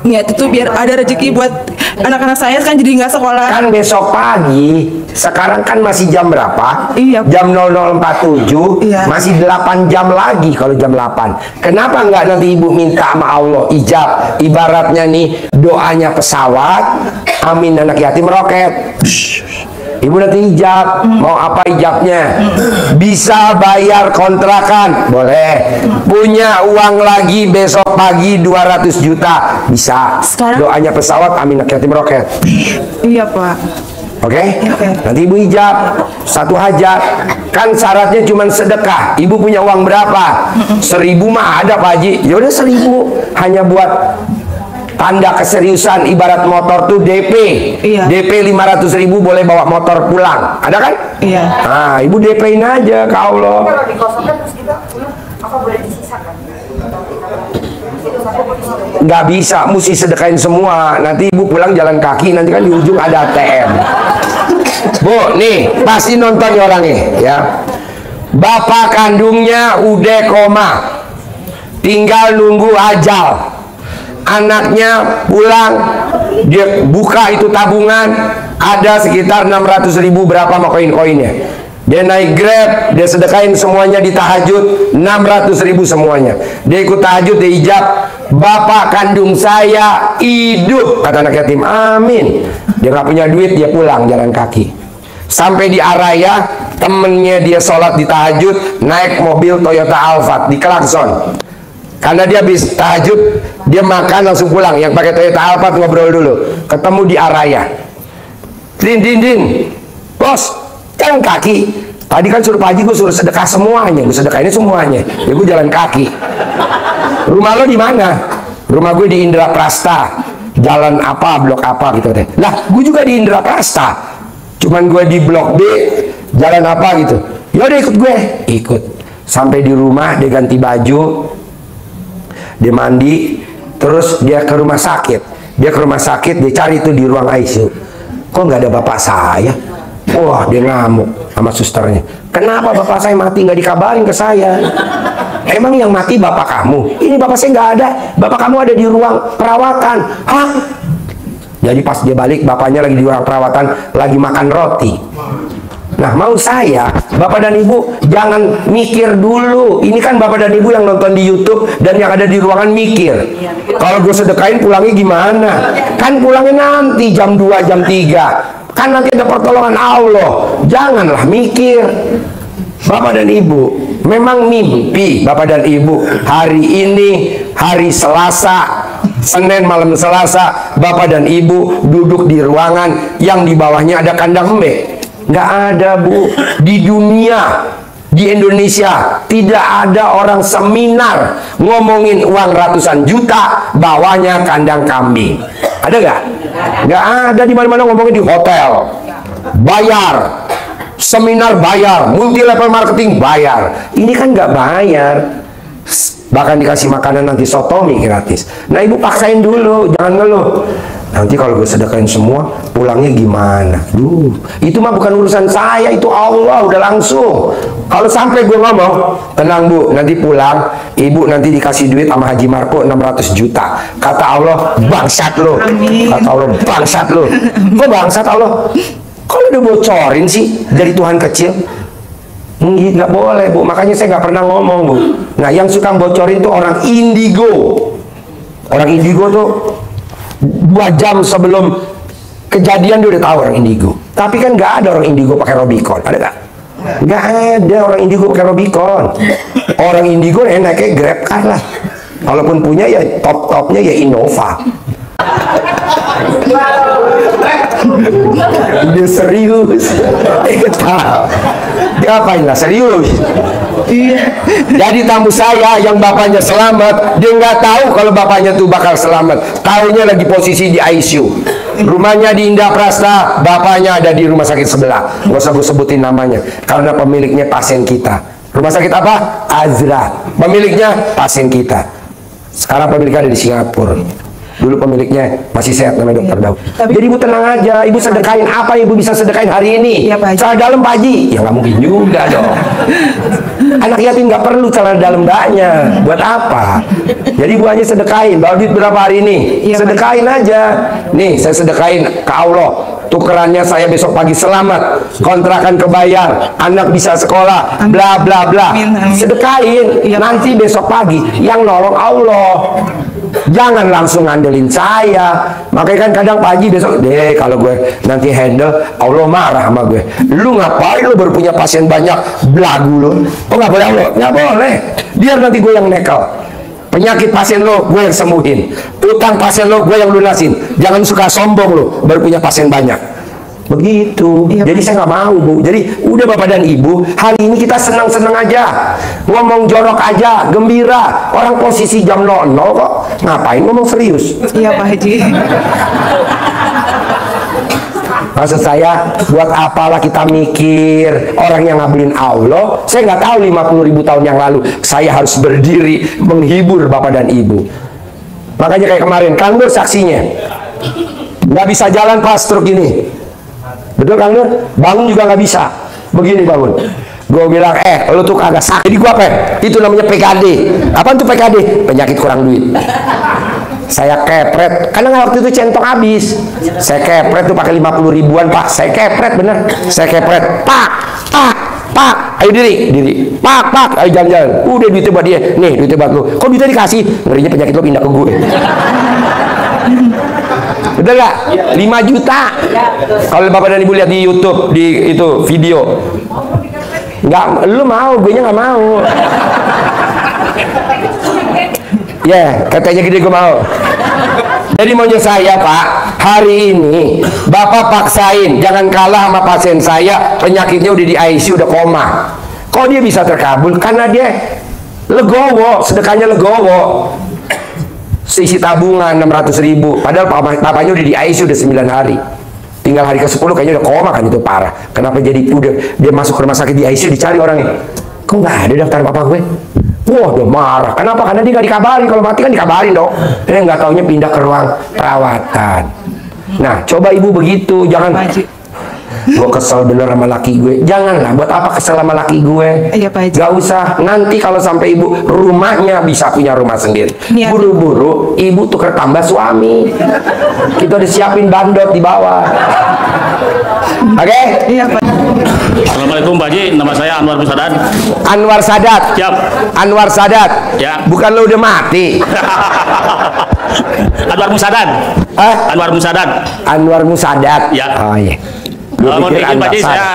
niat itu biar ada rezeki buat anak-anak saya kan jadi nggak sekolah. Kan besok pagi. Sekarang kan masih jam berapa? Iya. Jam 00.47. Iya. Masih 8 jam lagi kalau jam 8. Kenapa nggak nanti ibu minta sama Allah ijab? Ibaratnya nih doanya pesawat. Amin anak yatim roket. Ibu nanti ijab, mau apa ijabnya? Bisa bayar kontrakan, boleh. Punya uang lagi besok pagi 200 juta, bisa. Sekarang? Doanya pesawat, amin anak yatim roket. Iya, Pak. Oke? Oke. Nanti ibu ijab satu hajat. Kan syaratnya cuma sedekah. Ibu punya uang berapa? 1.000 mah ada Pak Haji. Ya udah 1.000 hanya buat tanda keseriusan. Ibarat motor tuh DP. Iya. DP 500.000 boleh bawa motor pulang. Ada kan? Iya. Nah, ibu DP-in aja ke Allah. Kalau dikosongkan terus kita apa boleh disisakan? Nggak bisa, mesti sedekain semua. Nanti ibu pulang jalan kaki, nanti kan di ujung ada ATM. Bu, nih pasti nonton nih orangnya ya. Bapak kandungnya udah koma, tinggal nunggu ajal. Anaknya pulang, dia buka itu tabungan, ada sekitar 600.000 berapa sama koin-koinnya. Dia naik Grab, dia sedekain semuanya di tahajud, 600.000 semuanya. Dia ikut tahajud, dia ijab, bapak kandung saya hidup, kata anak yatim, amin. Dia nggak punya duit, dia pulang jalan kaki. Sampai di Araya, temennya dia sholat di tahajud, naik mobil Toyota Alphard, di klakson. Karena dia habis tahajud, dia makan langsung pulang. Yang pakai Toyota Alphard ngobrol dulu. Ketemu di Araya. Din, bos, jalan kaki. Tadi kan suruh Pak Haji gue suruh sedekah semuanya, gue sedekahin semuanya. Ya gue jalan kaki. Rumah lo di mana? Rumah gue di Indraprasta. Jalan apa, blok apa gitu deh. Lah, gue juga di Indraprasta. Cuman gue di blok B, jalan apa gitu. Yaudah ikut gue. Ikut. Sampai di rumah dia ganti baju, dia mandi, terus dia ke rumah sakit. Dia cari itu di ruang ICU. Kok nggak ada bapak saya? Wah, dia ngamuk sama susternya. Kenapa bapak saya mati nggak dikabarin ke saya? Emang yang mati bapak kamu? Ini bapak saya nggak ada. Bapak kamu ada di ruang perawatan. Hah? Jadi pas dia balik, bapaknya lagi di ruang perawatan, lagi makan roti. Nah, mau saya, bapak dan ibu jangan mikir dulu. Ini kan bapak dan ibu yang nonton di YouTube dan yang ada di ruangan mikir. Kalau gue sedekain pulangnya gimana? Kan pulangnya nanti jam 2, jam 3. Kan nanti ada pertolongan Allah. Janganlah mikir. Bapak dan ibu, memang mimpi bapak dan ibu hari ini, hari Selasa, Senin malam Selasa, bapak dan ibu duduk di ruangan yang di bawahnya ada kandang embe. Nggak ada, Bu. Di dunia, di Indonesia tidak ada orang seminar ngomongin uang ratusan juta, bawahnya kandang kambing. Ada nggak? Nggak ada. Di mana-mana ngomongin di hotel, bayar, seminar bayar, multi level marketing bayar. Ini kan nggak bayar. Bahkan dikasih makanan nanti sotomi gratis. Nah, ibu paksain dulu, jangan ngeluh. Nanti kalau gue sedekain semua, pulangnya gimana? Itu mah bukan urusan saya, itu Allah udah langsung. Kalau sampai gue ngomong, tenang Bu, nanti pulang, ibu nanti dikasih duit sama Haji Marco 600 juta. Kata Allah, bangsat lo. Kata Allah, bangsat lo. Kok bangsat Allah? Kalau udah bocorin sih dari Tuhan kecil? Nggak boleh, Bu. Makanya saya nggak pernah ngomong, Bu. Nah, yang suka bocorin itu orang indigo. Orang indigo tuh 2 jam sebelum kejadian dia udah tahu orang indigo. Tapi kan nggak ada orang indigo pakai Robicon, ada nggak? Nggak ada orang indigo pakai Robicon. Orang indigo enaknya Grab car lah. Kalaupun punya ya top-topnya ya Innova. Dia serius. Ngapain lah serius? Jadi tamu saya yang bapaknya selamat, dia nggak tahu kalau bapaknya tuh bakal selamat. Taunya lagi posisi di ICU. Rumahnya di Indraprasta, bapaknya ada di rumah sakit sebelah. Nggak usah gue sebutin namanya, karena pemiliknya pasien kita. Rumah sakit apa? Azra. Pemiliknya pasien kita. Sekarang pemiliknya ada di Singapura. Dulu pemiliknya masih sehat, namanya Dokter Daud. Jadi ibu tenang aja, ibu sedekain apa ibu bisa sedekain hari ini? Ya, Pak Haji. Celana dalam Pak Haji? Ya nggak mungkin juga dong. Anak yatim nggak perlu celana dalam mbaknya. Buat apa? Jadi ibu hanya sedekain. Bawa duit berapa hari ini? Ya, sedekain aja. Nih saya sedekain ke Allah. Tukerannya saya besok pagi selamat, kontrakan kebayar, anak bisa sekolah, bla bla bla. Sedekain. Nanti besok pagi yang nolong Allah. Jangan langsung ngandelin saya. Makanya kan kadang Pak Haji besok deh, kalau gue nanti handle Allah marah sama gue. Lu ngapain lu baru punya pasien banyak, belagu lu. Oh nggak boleh Allah, nggak boleh. Biar nanti gue yang nekel. Penyakit pasien lo gue yang sembuhin, utang pasien lo gue yang lunasin. Jangan suka sombong lo baru punya pasien banyak. Begitu. Jadi saya nggak mau, Bu. Jadi udah Bapak dan Ibu, hari ini kita senang-senang aja, ngomong jorok aja, gembira. Orang posisi jam 00 kok, ngapain ngomong serius? Iya Pak Haji. Maksud saya, buat apalah kita mikir orang yang ngabulin Allah? Saya nggak tahu 50.000 tahun yang lalu saya harus berdiri menghibur Bapak dan Ibu. Makanya kayak kemarin, Kang Nur saksinya, nggak bisa jalan pas stroke gini. Betul Kang Nur? Bangun juga nggak bisa. Begini bangun. Gue bilang, lu tuh kagak sakit. Jadi gue apa? Itu namanya PKD. Apaan tuh PKD? Penyakit kurang duit. Saya kepret, karena waktu itu centong habis. Saya kepret tuh pakai 50 ribuan Pak. Saya kepret bener. Saya kepret. Pak. Ayo diri. Pak. Ayo jalan-jalan. Udah duitnya buat dia. Nih duitnya buat lu. Kok duitnya dikasih? Ngerinya penyakit lo pindah ke gue. Betul nggak? 5 juta. Kalau Bapak dan Ibu lihat di YouTube di itu video. Nggak, lu mau, gue nya nggak mau. Ya, katanya gede gue mau. Jadi maunya saya, Pak, hari ini Bapak paksain, jangan kalah sama pasien saya, penyakitnya udah di ICU, udah koma. Kok dia bisa terkabul? Karena dia legowo, sedekahnya legowo. Seisi tabungan 600.000, padahal papanya udah di ICU udah 9 hari. Tinggal hari ke-10 kayaknya udah koma, kan itu parah. Kenapa jadi udah dia masuk ke rumah sakit di ICU, dicari orangnya. Kok nggak ada daftar papa gue? Wah, udah marah. Kenapa? Karena dia nggak dikabarin. Kalau mati kan dikabarin dong. Dia nggak taunya pindah ke ruang perawatan. Nah, coba ibu begitu, jangan. Gue kesel bener sama laki gue. Janganlah, buat apa kesel sama laki gue? Iya, Pak Haji. Gak usah. Nanti kalau sampai ibu rumahnya bisa punya rumah sendiri. Buru-buru ibu tuker tambah suami. Kita udah siapin bandot di bawah. Oke? Iya, Pak. Assalamualaikum Pak Haji, nama saya Anwar Musadat. Anwar Sadat. Siap. Anwar Sadat. Ya. Bukan lo udah mati. Anwar Musadat. Hah? Anwar Musadat. Anwar Musadat. Ya. Oh iya. Gua Mohon pikir izin Pak Anwar Haji, Sadat. saya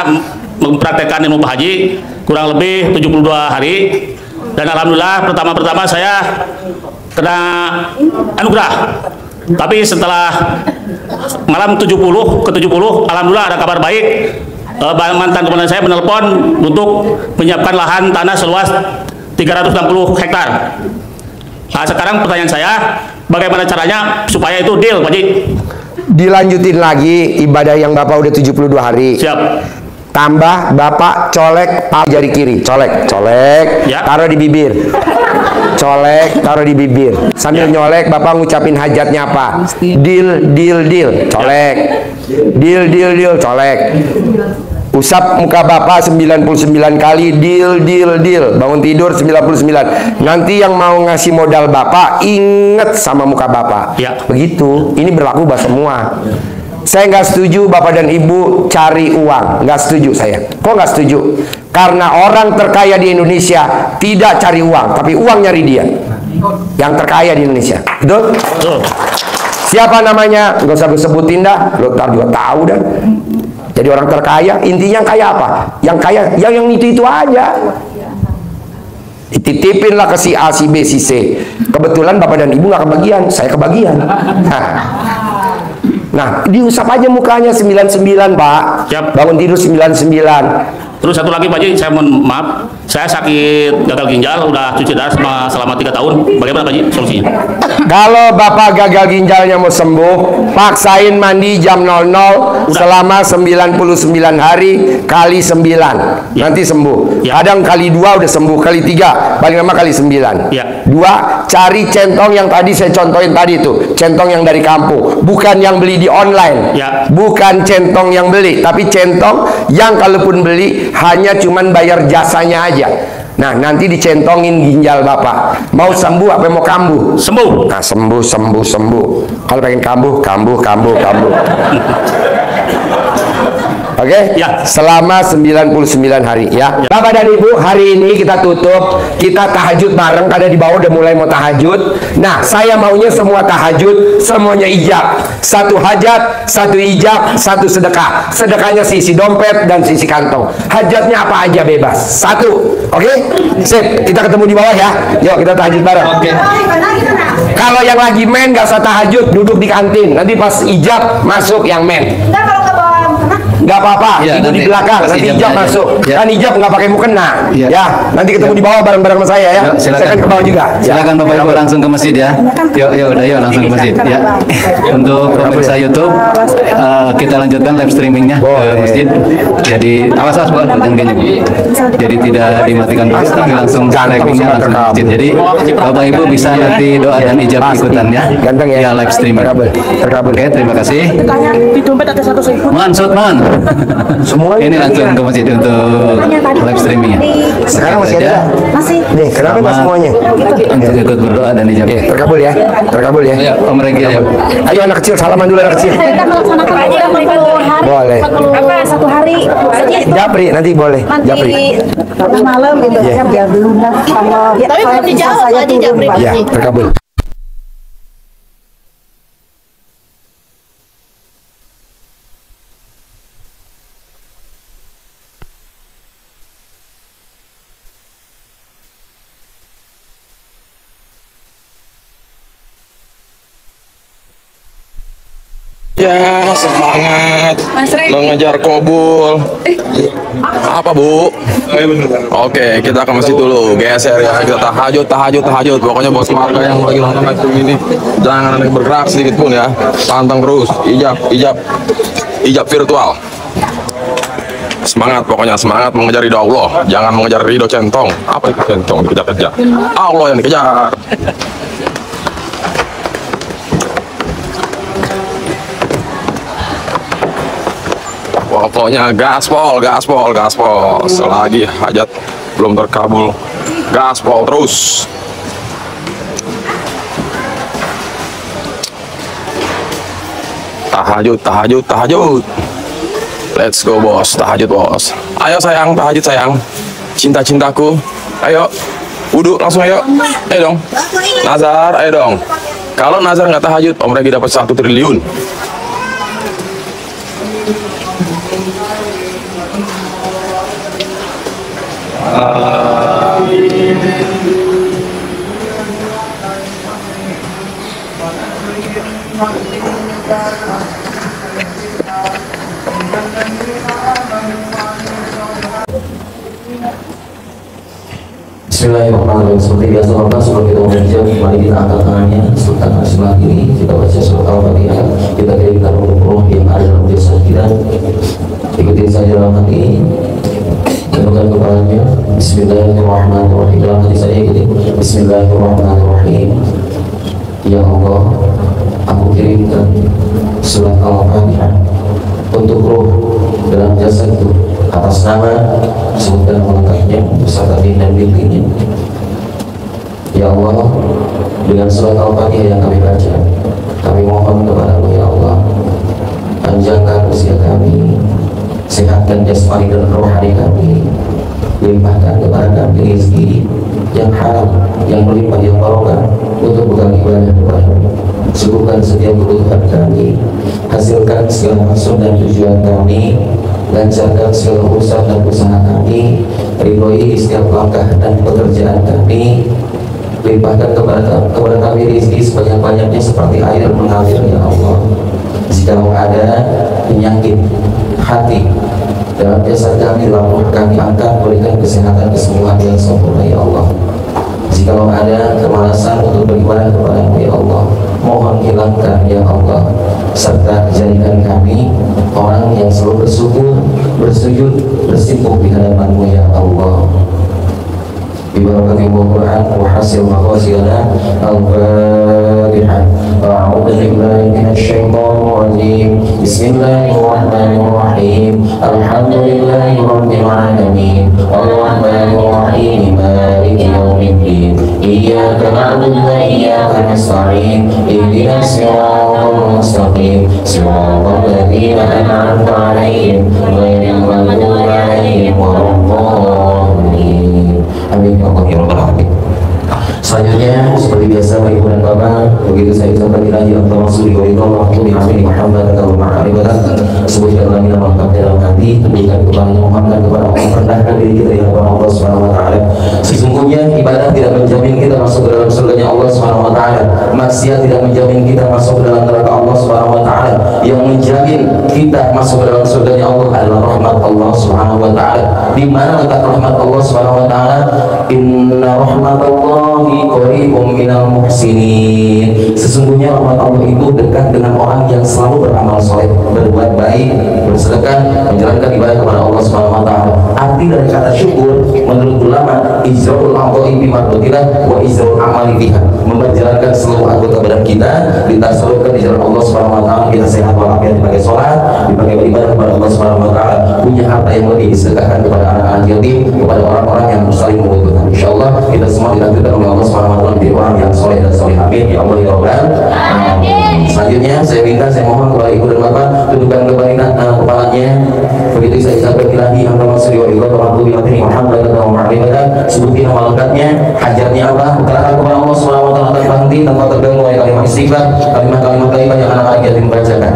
mempraktekkan ilmu Pak Haji kurang lebih 72 hari. Dan alhamdulillah pertama-pertama saya kena anugerah. Tapi setelah malam 70 ke 70, alhamdulillah ada kabar baik. Mantan komandan saya menelpon untuk menyiapkan lahan tanah seluas 360 hektar. Nah, sekarang pertanyaan saya, bagaimana caranya supaya itu deal, Pak Haji? Dilanjutin lagi ibadah yang Bapak udah 72 hari. Siap. Tambah Bapak colek jari kiri, colek, Ya. taruh di bibir. Colek, taruh di bibir. Sambil nyolek Bapak ngucapin hajatnya apa? Deal, deal, deal, colek. Deal, deal, deal, colek. Usap muka Bapak 99 kali, deal, deal, deal. Bangun tidur 99. Nanti yang mau ngasih modal Bapak inget sama muka Bapak. Ya. Begitu. Ini berlaku buat semua. Saya nggak setuju Bapak dan Ibu cari uang. Nggak setuju saya. Kok nggak setuju? Karena orang terkaya di Indonesia tidak cari uang, tapi uang nyari dia. Yang terkaya di Indonesia. Betul? Betul. Siapa namanya? Nggak usah gue sebutin dah. Lo tar juga tahu dah. Jadi orang terkaya, intinya kaya apa? Yang kaya, yang itu aja. Dititipin lah ke si A, si B, si C. Kebetulan Bapak dan Ibu nggak kebagian, saya kebagian. Nah, diusap aja mukanya 99, Pak. Siap. Bangun tidur 99. Terus satu lagi Pak Haji, saya mohon maaf, saya sakit gagal ginjal, udah cuci darah selama 3 tahun. Bagaimana Pak Haji solusinya? Kalau Bapak gagal ginjalnya mau sembuh, paksain mandi jam 00 selama 99 hari kali 9. Nanti sembuh. Ya. Kadang kali 2 udah sembuh, kali 3, paling lama kali 9. Ya. 2, cari centong yang tadi saya contohin tadi itu, centong yang dari kampung, bukan yang beli di online. Ya. Bukan centong yang beli, tapi centong yang kalaupun beli hanya cuman bayar jasanya aja. Nah, nanti dicentongin ginjal Bapak. Mau sembuh apa mau kambuh? Sembuh. Nah, sembuh. Kalau pengen kambuh. Oke? Ya. Selama 99 hari ya. Bapak dan Ibu, hari ini kita tutup. Kita tahajud bareng karena di bawah udah mulai mau tahajud. Nah, saya maunya semua tahajud, semuanya ijab. Satu hajat, satu ijab, satu sedekah. Sedekahnya sisi dompet dan sisi kantong. Hajatnya apa aja bebas. Satu. Oke? Sip, kita ketemu di bawah ya. Yuk kita tahajud bareng. Oke. Kalau yang lagi main gak usah tahajud, duduk di kantin. Nanti pas ijab masuk yang main. Nggak apa-apa, Ya, itu di nanti belakang, pas nanti ijab ijab aja. masuk. Ya. Kan ijab nggak pakai mukena. Ya. Ya, nanti ketemu di bawah bareng-bareng sama saya ya. Yuk, silakan. Saya kan ke bawah juga. Silakan Bapak Ibu langsung ke masjid ya. Yuk langsung ke masjid ya. Untuk pemirsa YouTube, kita lanjutkan live streamingnya ke masjid. Jadi awas Pak, jangan gini. Jadi tidak dimatikan dulu, tapi langsung streamingnya langsung ke masjid. Jadi Bapak Ibu bisa nanti doa dan ijab ikutan ya. Ganteng ya. Live streaming. Terkabul. Oke, terima kasih. Di dompet ada 100.000. Mansut man. Semua Ini langsung ke masjid untuk live streamingnya. sekarang masih ada. Nih, kenapa nggak semuanya? Untuk ikut berdoa dan ijab. Terkabul ya. Terkabul ya. Ayo, Om Regi, ayo. Ayo anak kecil, salaman dulu anak kecil. Kita melaksanakan aja 40 hari. Boleh. 1 hari. Japri nanti boleh. Japri. Malam itu Iya. ya biar lunas kalau Tapi belum dijawab saya tadi turun Japri. Pak. Ya, terkabul. Ya, semangat mengejar kobul. Apa, Bu? Oke, kita ke masjid dulu. Geser ya, kita tahajud. Pokoknya bos warga yang lagi nonton live stream ini, jangan ada yang bergerak sedikit pun ya. Pantang terus, ijab virtual. Semangat, pokoknya semangat mengejar ridho Allah. Jangan mengejar ridho centong. Apa itu centong? Dikejar-kejar. Allah yang dikejar. Pokoknya gaspol. Selagi hajat belum terkabul, gaspol terus. Tahajud. Let's go bos, tahajud bos. Ayo sayang, tahajud sayang. Cinta-cintaku. Ayo, wudhu langsung ayo. Ayo dong. Nazar, ayo dong. Kalau Nazar nggak tahajud, Om Regi dapat 1 triliun. Bismillahirrahmanirrahim. Seperti biasa Bapak, sebelum kita menjawab, kembali kita angkat tangannya, serta sebelah kiri, kita baca surat Al-Fatihah, kita kirimkan roh yang ada dalam jasad kita. Ikuti saja dalam hati, tundukkan kepalanya. Bismillahirrahmanirrahim. Dalam hati saya ikuti. Bismillahirrahmanirrahim. Ya Allah, aku kirimkan surat Al-Fatihah untuk roh dalam jasadku atas nama, sebutkan lengkapnya beserta din dan bintinya. Ya Allah, dengan surat Al-Fatihah yang kami baca, kami mohon kepada-Mu ya Allah, panjangkan usia kami, sehatkan jasmani dan rohani kami, limpahkan kepada kami rezeki yang halal, yang berlimpah, yang barokah untuk bekal ibadah kepada-Mu. Cukupkan setiap kebutuhan kami, hasilkan segala maksud dan tujuan kami, lancarkan segala urusan dan usaha kami, ridhoi setiap langkah dan pekerjaan kami, limpahkan kepada kami rezeki sebanyak-banyaknya seperti air mengalir ya Allah. Jika ada penyakit hati dalam jasad kami, dalam roh kami, angkat, berikan kesehatan, kesembuhan yang sempurna ya Allah. Jika ada kemalasan untuk beribadah kepada-Mu ya Allah, mohon hilangkan ya Allah, serta jadikan kami orang yang selalu bersyukur, bersujud, bersimpuh di hadapan-Mu ya Allah. Bibarakatihi Al-Quran wa hasil maqasidana Al-Fatihah. A'udzu billahi minasy syaithanir rajim. Bismillahirrahmanirrahim. Alhamdulillahi rabbil alamin. Arrahmanir rahim. Maliki yaumiddin. Iyyaka na'budu wa iyyaka nasta'in. Ihdinas siratal mustaqim. Siratal ladzina an'amta 'alaihim ghairil maghdubi 'alaihim waladdallin. Amin ya Allah ya Rabbal alamin. Selanjutnya seperti biasa Bapak Ibu dan Bapak, begitu saya ucapkan ilahi Allah suri wa ridha wa tuhmi amin Muhammad atau ma'arifatan, sebutkan lagi nama lengkapnya dalam hati, tunjukkan kepalanya, mohonkan kepada Allah, rendahkan diri kita di hadapan Allah Subhanahu wa taala. Sesungguhnya ibadah tidak menjamin kita masuk ke dalam surganya Allah Subhanahu wa taala. Maksiat tidak menjamin kita masuk ke dalam neraka Allah Subhanahu wa taala. Yang menjamin kita masuk ke dalam surganya Allah adalah rahmat Allah Subhanahu wa taala. Di mana letak rahmat Allah Subhanahu wa taala? Inna rahmatallahi qaribum minal muhsinin. Sesungguhnya rahmat Allah itu dekat dengan orang yang selalu beramal soleh, berbuat baik, bersedekah, menjalankan ibadah kepada Allah Subhanahu wa taala. Arti dari kata syukur menurut ulama, ijra'ul a'dha'i bi mardatillah wa ijra'ul amali biha. Memperjalankan seluruh anggota badan kita ditasarrufkan di jalan Allah Subhanahu wa taala, kita sehat walafiat, dipakai sholat, dipakai beribadah kepada Allah Subhanahu wa taala, punya harta yang lebih disedekahkan kepada anak-anak yatim, kepada orang-orang yang saling membutuhkan. Insyaallah kita semua ditakdirkan oleh Allah Subhanahu wa taala menjadi orang yang soleh dan soleh. Amin ya Allah ya Rabbal alamin. Selanjutnya saya minta, saya mohon kepada Ibu dan Bapak dudukkan kembali kepalanya. Begitu saya ucapkan ilahi yang maksud wa ridha wa tuhmi amin Muhammad atau ma'arifatan, sebutin nama lengkapnya, hajatnya apa, utarakan kepada Allah Subhanahu wa taala tanpa henti, tanpa terganggu oleh kalimat istighfar, kalimat-kalimat thayyibah yang anak-anak yatim bacakan.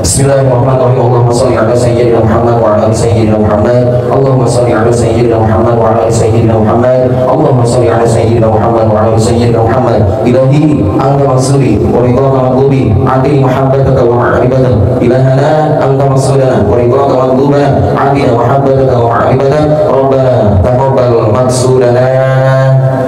Bismillahirrahmanirrahim. Allahumma shalli ala sayyidina Muhammad wa ala ali sayyidina Muhammad. Allahumma shalli ala sayyidina Muhammad wa ala ali sayyidina Muhammad. Allahumma shalli ala sayyidina Muhammad wa ala ali sayyidina Muhammad. Ilahi anta maksudi wa ridhaka maghdubi ati mahabbataka wa ma'rifataka. Ilahana anta maksudana wa ridhaka maghduba ati mahabbataka wa ma'rifataka. Rabbana taqabbal maksudana.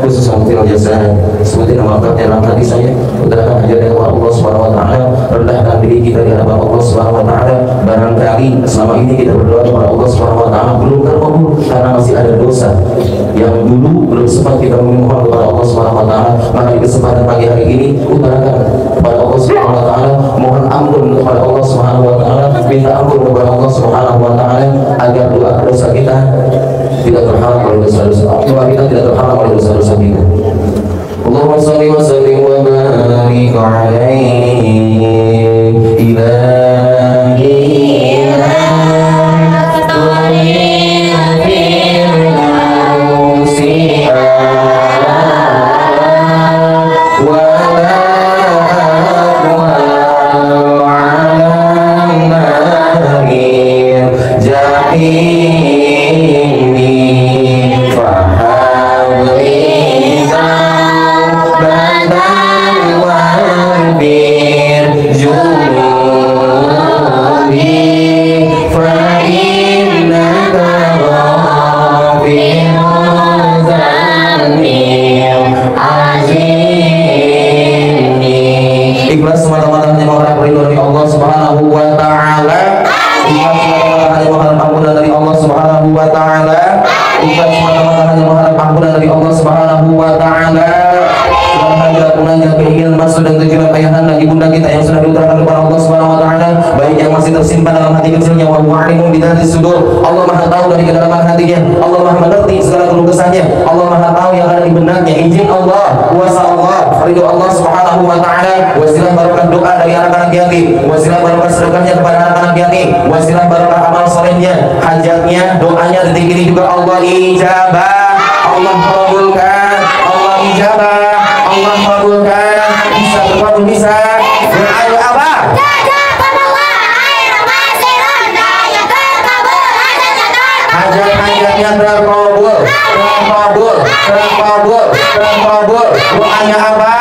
Khusus untuk jasa sebutin nama lengkapnya dalam hati saya, utarakan hajat kepada Allah Subhanahu wa taala, rendahkan diri kita di hadapan Allah Subhanahu wa taala. Barangkali selama ini kita berdoa kepada Allah Subhanahu wa taala belum terkabul karena masih ada dosa yang dulu belum sempat kita memohon kepada Allah Subhanahu wa taala. Maka di kesempatan pagi hari ini utarakan kepada Allah Subhanahu wa taala, mohon ampun kepada Allah Subhanahu wa taala, minta ampun kepada Allah Subhanahu wa taala agar dosa kita tidak terhalang oleh dosa-dosa. Doa kita tidak terhalang oleh dosa-dosa kita. Allahumma shalli wa sallim wa barik alaihi ilahi ikhlas semata-mata hanya mengharap ridho dari Allah Subhanahu wa taala. Ikhlas semata-mata hanya mengharap ampunan dari Allah Subhanahu wa taala. Ikhlas semata-mata hanya mengharap ampunan dari Allah Subhanahu wa taala. Segala hajat, munajat, keinginan, maksud dan tujuan ayahanda ibunda kita yang sudah diutarakan kepada Allah Subhanahu wa taala, baik yang masih tersimpan dalam hati kecilnya, wa hu'alimun bidhati sudur. Allah Maha tahu dari kedalaman hatinya. Allah Maha mengerti segala keluh kesahnya. Allah Maha tahu yang ada di benaknya. Izin Allah, kuasa Allah, ridho Allah Subhanahu wa taala, wasilah barokah doa dari anak-anak yatim, wasilah barokah sedekahnya kepada anak-anak yatim, wasilah barokah amal solehnya, hajatnya, doanya detik ini juga Allah ijabah, Allah kabulkan, Allah ijabah, Allah kabulkan, bisa terkabul bisa. Doa apa? Hajat-hajatnya terkabul, terkabul, terkabul, terkabul. Doanya apa?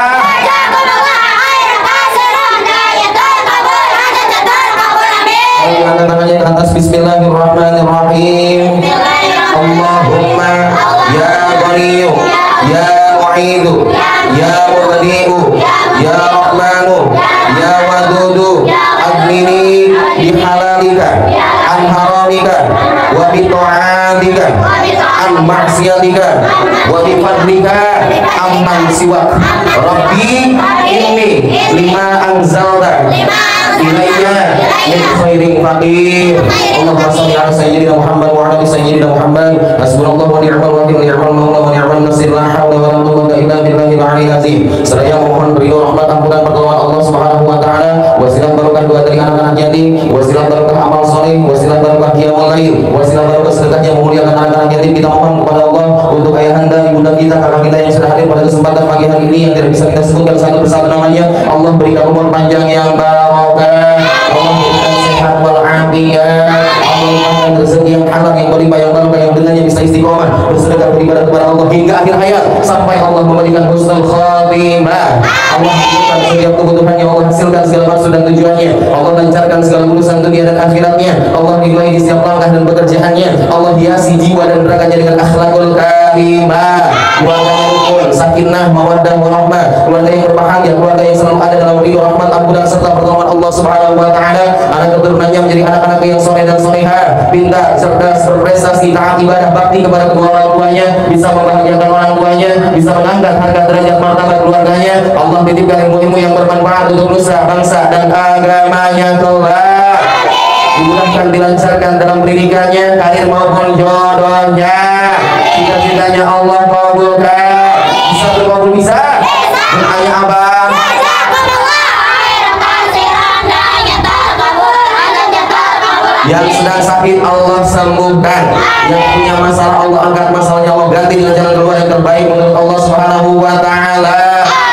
Angkat tangannya ke atas. Bismillahirrahmanirrahim. Allahumma ya Ghaniyu ya Mu'idu ya Mubadi'u ya Rahmanu ya Wadudu aghnini bihalalika an haramika wa bita'atika an maksiatika wa bifadlika amman siwak. Rabbi inni lima anzalta ilayya min khairin faqir. Allahumma shalli ala sayyidina Muhammad wa ala ali sayyidina Muhammad. Hasbunallahu wa ni'mal wakil, ni'mal maula wa ni'mal nasir, la haula wa la quwwata illa billahil aliyyil azim. Seraya mohon beliau rahmat ampunan pertolongan Allah Subhanahu wa taala, wasilah barokah doa dari anak-anak yatim, wasilah barokah amal saleh, wasilah barokah qiyamul lail, wasilah barokah sedekah yang memuliakan anak-anak yatim. Kita mohon kepada Allah untuk ayahanda, ibunda kita, kakak kita yang sudah hadir pada kesempatan pagi hari ini yang tidak bisa kita sebutkan satu persatu namanya. Allah berikan umur panjang yang barokah, Allah berikan sehat wal afiyat, Allah berikan rezeki yang halal, yang berlimpah, yang barokah, yang dengannya bisa istiqomah bersedekah beribadah kepada Allah hingga akhir hayat sampai Allah memberikan husnul khatimah. Allah hasilkan setiap kebutuhannya, Allah hasilkan segala maksud dan tujuannya, Allah lancarkan segala urusan dunia dan akhiratnya, Allah ridhoi di setiap langkah dan pekerjaannya, Allah hiasi jiwa dan raganya dengan akhlakul karimah. Keluarganya rukun, sakinah, mawaddah, warahmah, keluarga yang berbahagia, keluarga yang selalu ada dalam ridho, rahmat, ampunan serta pertolongan Allah Subhanahu wa taala. Anak keturunannya menjadi anak-anak yang soleh dan solehah, pintar, cerdas, berprestasi, taat ibadah bakti kepada kedua orang tuanya, bisa membahagiakan orang tuanya, bisa mengangkat harga derajat martabat keluarganya. Allah titipkan ilmu-ilmu yang bermanfaat untuk nusa, bangsa dan agamanya kelak. Dimudahkan, dilancarkan dalam pendidikannya, karir maupun jodohnya. Cita-citanya Allah kabulkan. Bisa terkabul bisa. Doanya abang. Yang sedang sakit Allah sembuhkan, yang punya masalah Allah angkat masalahnya, Allah ganti dengan jalan keluar yang terbaik menurut Allah Subhanahu wa taala.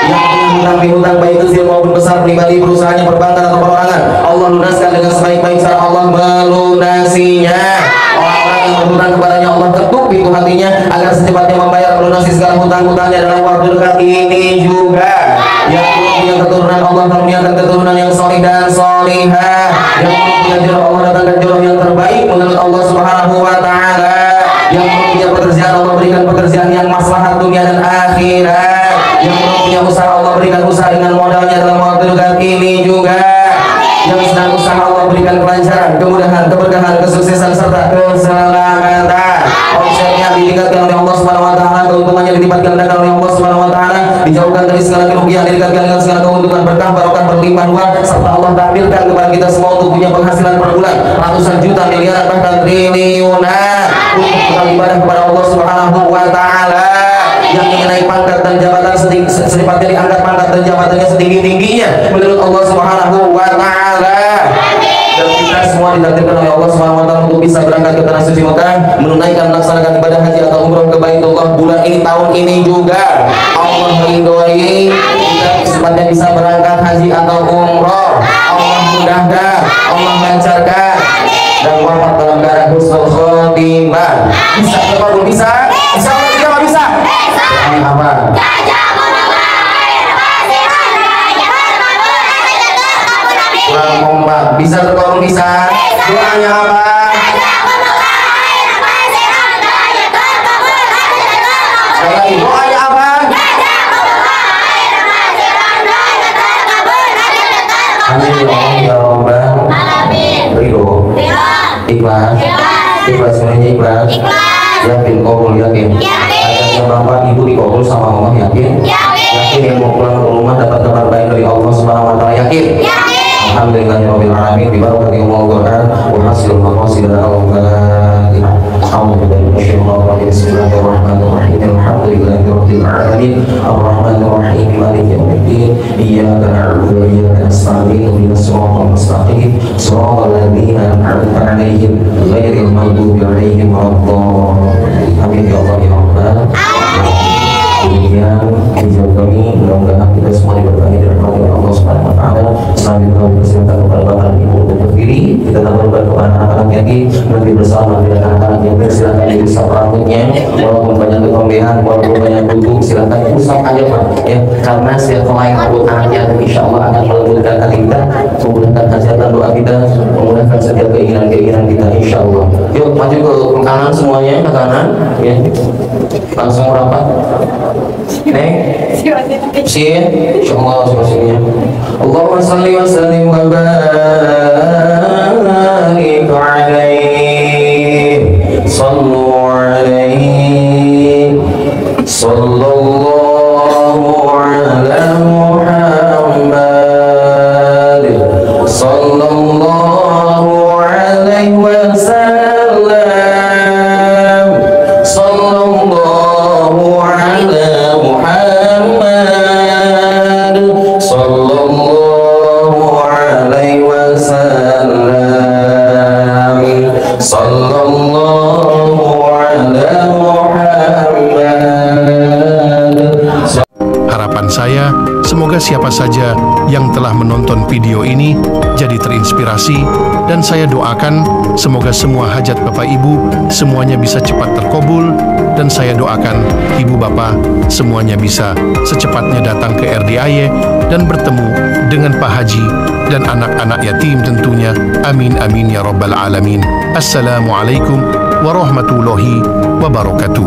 Yang punya hutang piutang baik kecil maupun besar, pribadi, perusahaannya, perbankan atau perorangan, Allah lunaskan dengan pintu hatinya agar secepatnya membayar melunasi segala hutang-hutangnya dalam waktu dekat ini juga. Yang belum punya keturunan, Allah karuniakan keturunan yang soleh dan solihah. Yang belum punya jodoh, Allah datangkan jodoh yang terbaik menurut Allah Subhanahu wa Ta'ala. Yang belum punya pekerjaan, Allah berikan pekerjaan yang maslahat dunia dan akhirat. Yang belum punya usaha, Allah berikan usaha dengan modalnya dalam waktu dekat ini juga. Yang sedang usaha, Allah berikan kelancaran, kemudahan, keberkahan, kesuksesan serta keselamatan. Omsetnya ditingkatkan oleh Allah Subhanahu wa Ta'ala, keuntungannya dilipat gandakan oleh Allah Subhanahu wa Ta'ala, dijauhkan dari segala kerugian, didekatkan dengan segala keuntungan, berkah, barokah, berlimpah ruah, serta Allah takdirkan kepada kita semua untuk punya penghasilan per bulan ratusan juta, miliaran, bahkan triliunan untuk beribadah kepada Allah Subhanahu wa Ta'ala. Yang ingin naik pangkat dan jabatan secepatnya diangkat pangkat dan jabatannya setinggi-tingginya menurut Allah Subhanahu wa Ta'ala. Dan kita semua ditakdirkan oleh Allah Subhanahu wa Ta'ala untuk bisa berangkat ke tanah suci Mekah, menunaikan melaksanakan ibadah haji atau umroh ke Baitullah bulan ini, tahun ini juga. Allah meridhoi kita secepatnya bisa berangkat haji atau umroh. Allah mudahkan, Allah lancarkan, dan wafat dalam keadaan husnul khotimah. Bisa atau bisa? Bisa atau tidak bisa? Ini apa? Kurang kompak. Bisa terkabul bisa? Doanya apa? Sekali lagi, doanya apa? Amin ya Rabbal alamin. Ridho, ikhlas, ikhlas semuanya ikhlas. Yakin kabul, yakin. Ayatnya Bapak Ibu dikabul sama Allah, yakin. Yakin yang mau pulang ke rumah dapat kabar baik dari Allah Subhanahu wa Ta'ala, yakin. Alhamdulillahirabbil alamin, bi barakati Al-Qur'an wa hasil maqasid al-Fatihah. Bismillahirrahmanirrahim. Alhamdulillahirabbil alamin, arrahmanir rahim, maliki yaumiddin. Iyyaka na'budu wa iyyaka nasta'in, ihdinas siratal mustaqim, siratal ladzina an'amta 'alaihim ghairil maghdubi 'alaihim waladdallin. Amin ya Allah ya Rabbal alamin. Demikian hijab kami, mudah-mudahan kita semua diberkahi dirahmati oleh Allah Subhanahu wa Ta'ala. Selanjutnya kami persilakan kepada bapak ibu untuk berdiri. Kita tambahkan kepada anak-anak lagi nanti bersama dengan anak-anak yang silakan diusap rambutnya, walaupun banyak ketombehan, walaupun banyak duduk, silakan usap aja Pak, ya, karena setiap helai rambut anaknya insya Allah akan melembutkan hati kita, memudahkan hajatan doa kita, memudahkan setiap keinginan-keinginan kita insya Allah. Yuk maju ke kanan semuanya, ke kanan, ya, langsung rapat. Neng, sin, insyaallah semuanya. Allahumma shalli wa sallim wa barik alaihi, sallu alaihi, sallallahu ala Muhammad, sallallahu alaihi wasallam, sallallahu ala Muhammad, sallallahu alaihi wasallam, sallallahu ala Muhammad. Harapan saya, semoga siapa saja yang telah menonton video ini jadi terinspirasi, dan saya doakan semoga semua hajat Bapak Ibu semuanya bisa cepat terkabul, dan saya doakan Ibu Bapak semuanya bisa secepatnya datang ke RDIY dan bertemu dengan Pak Haji dan anak-anak yatim tentunya. Amin amin ya Rabbal alamin. Assalamualaikum warahmatullahi wabarakatuh.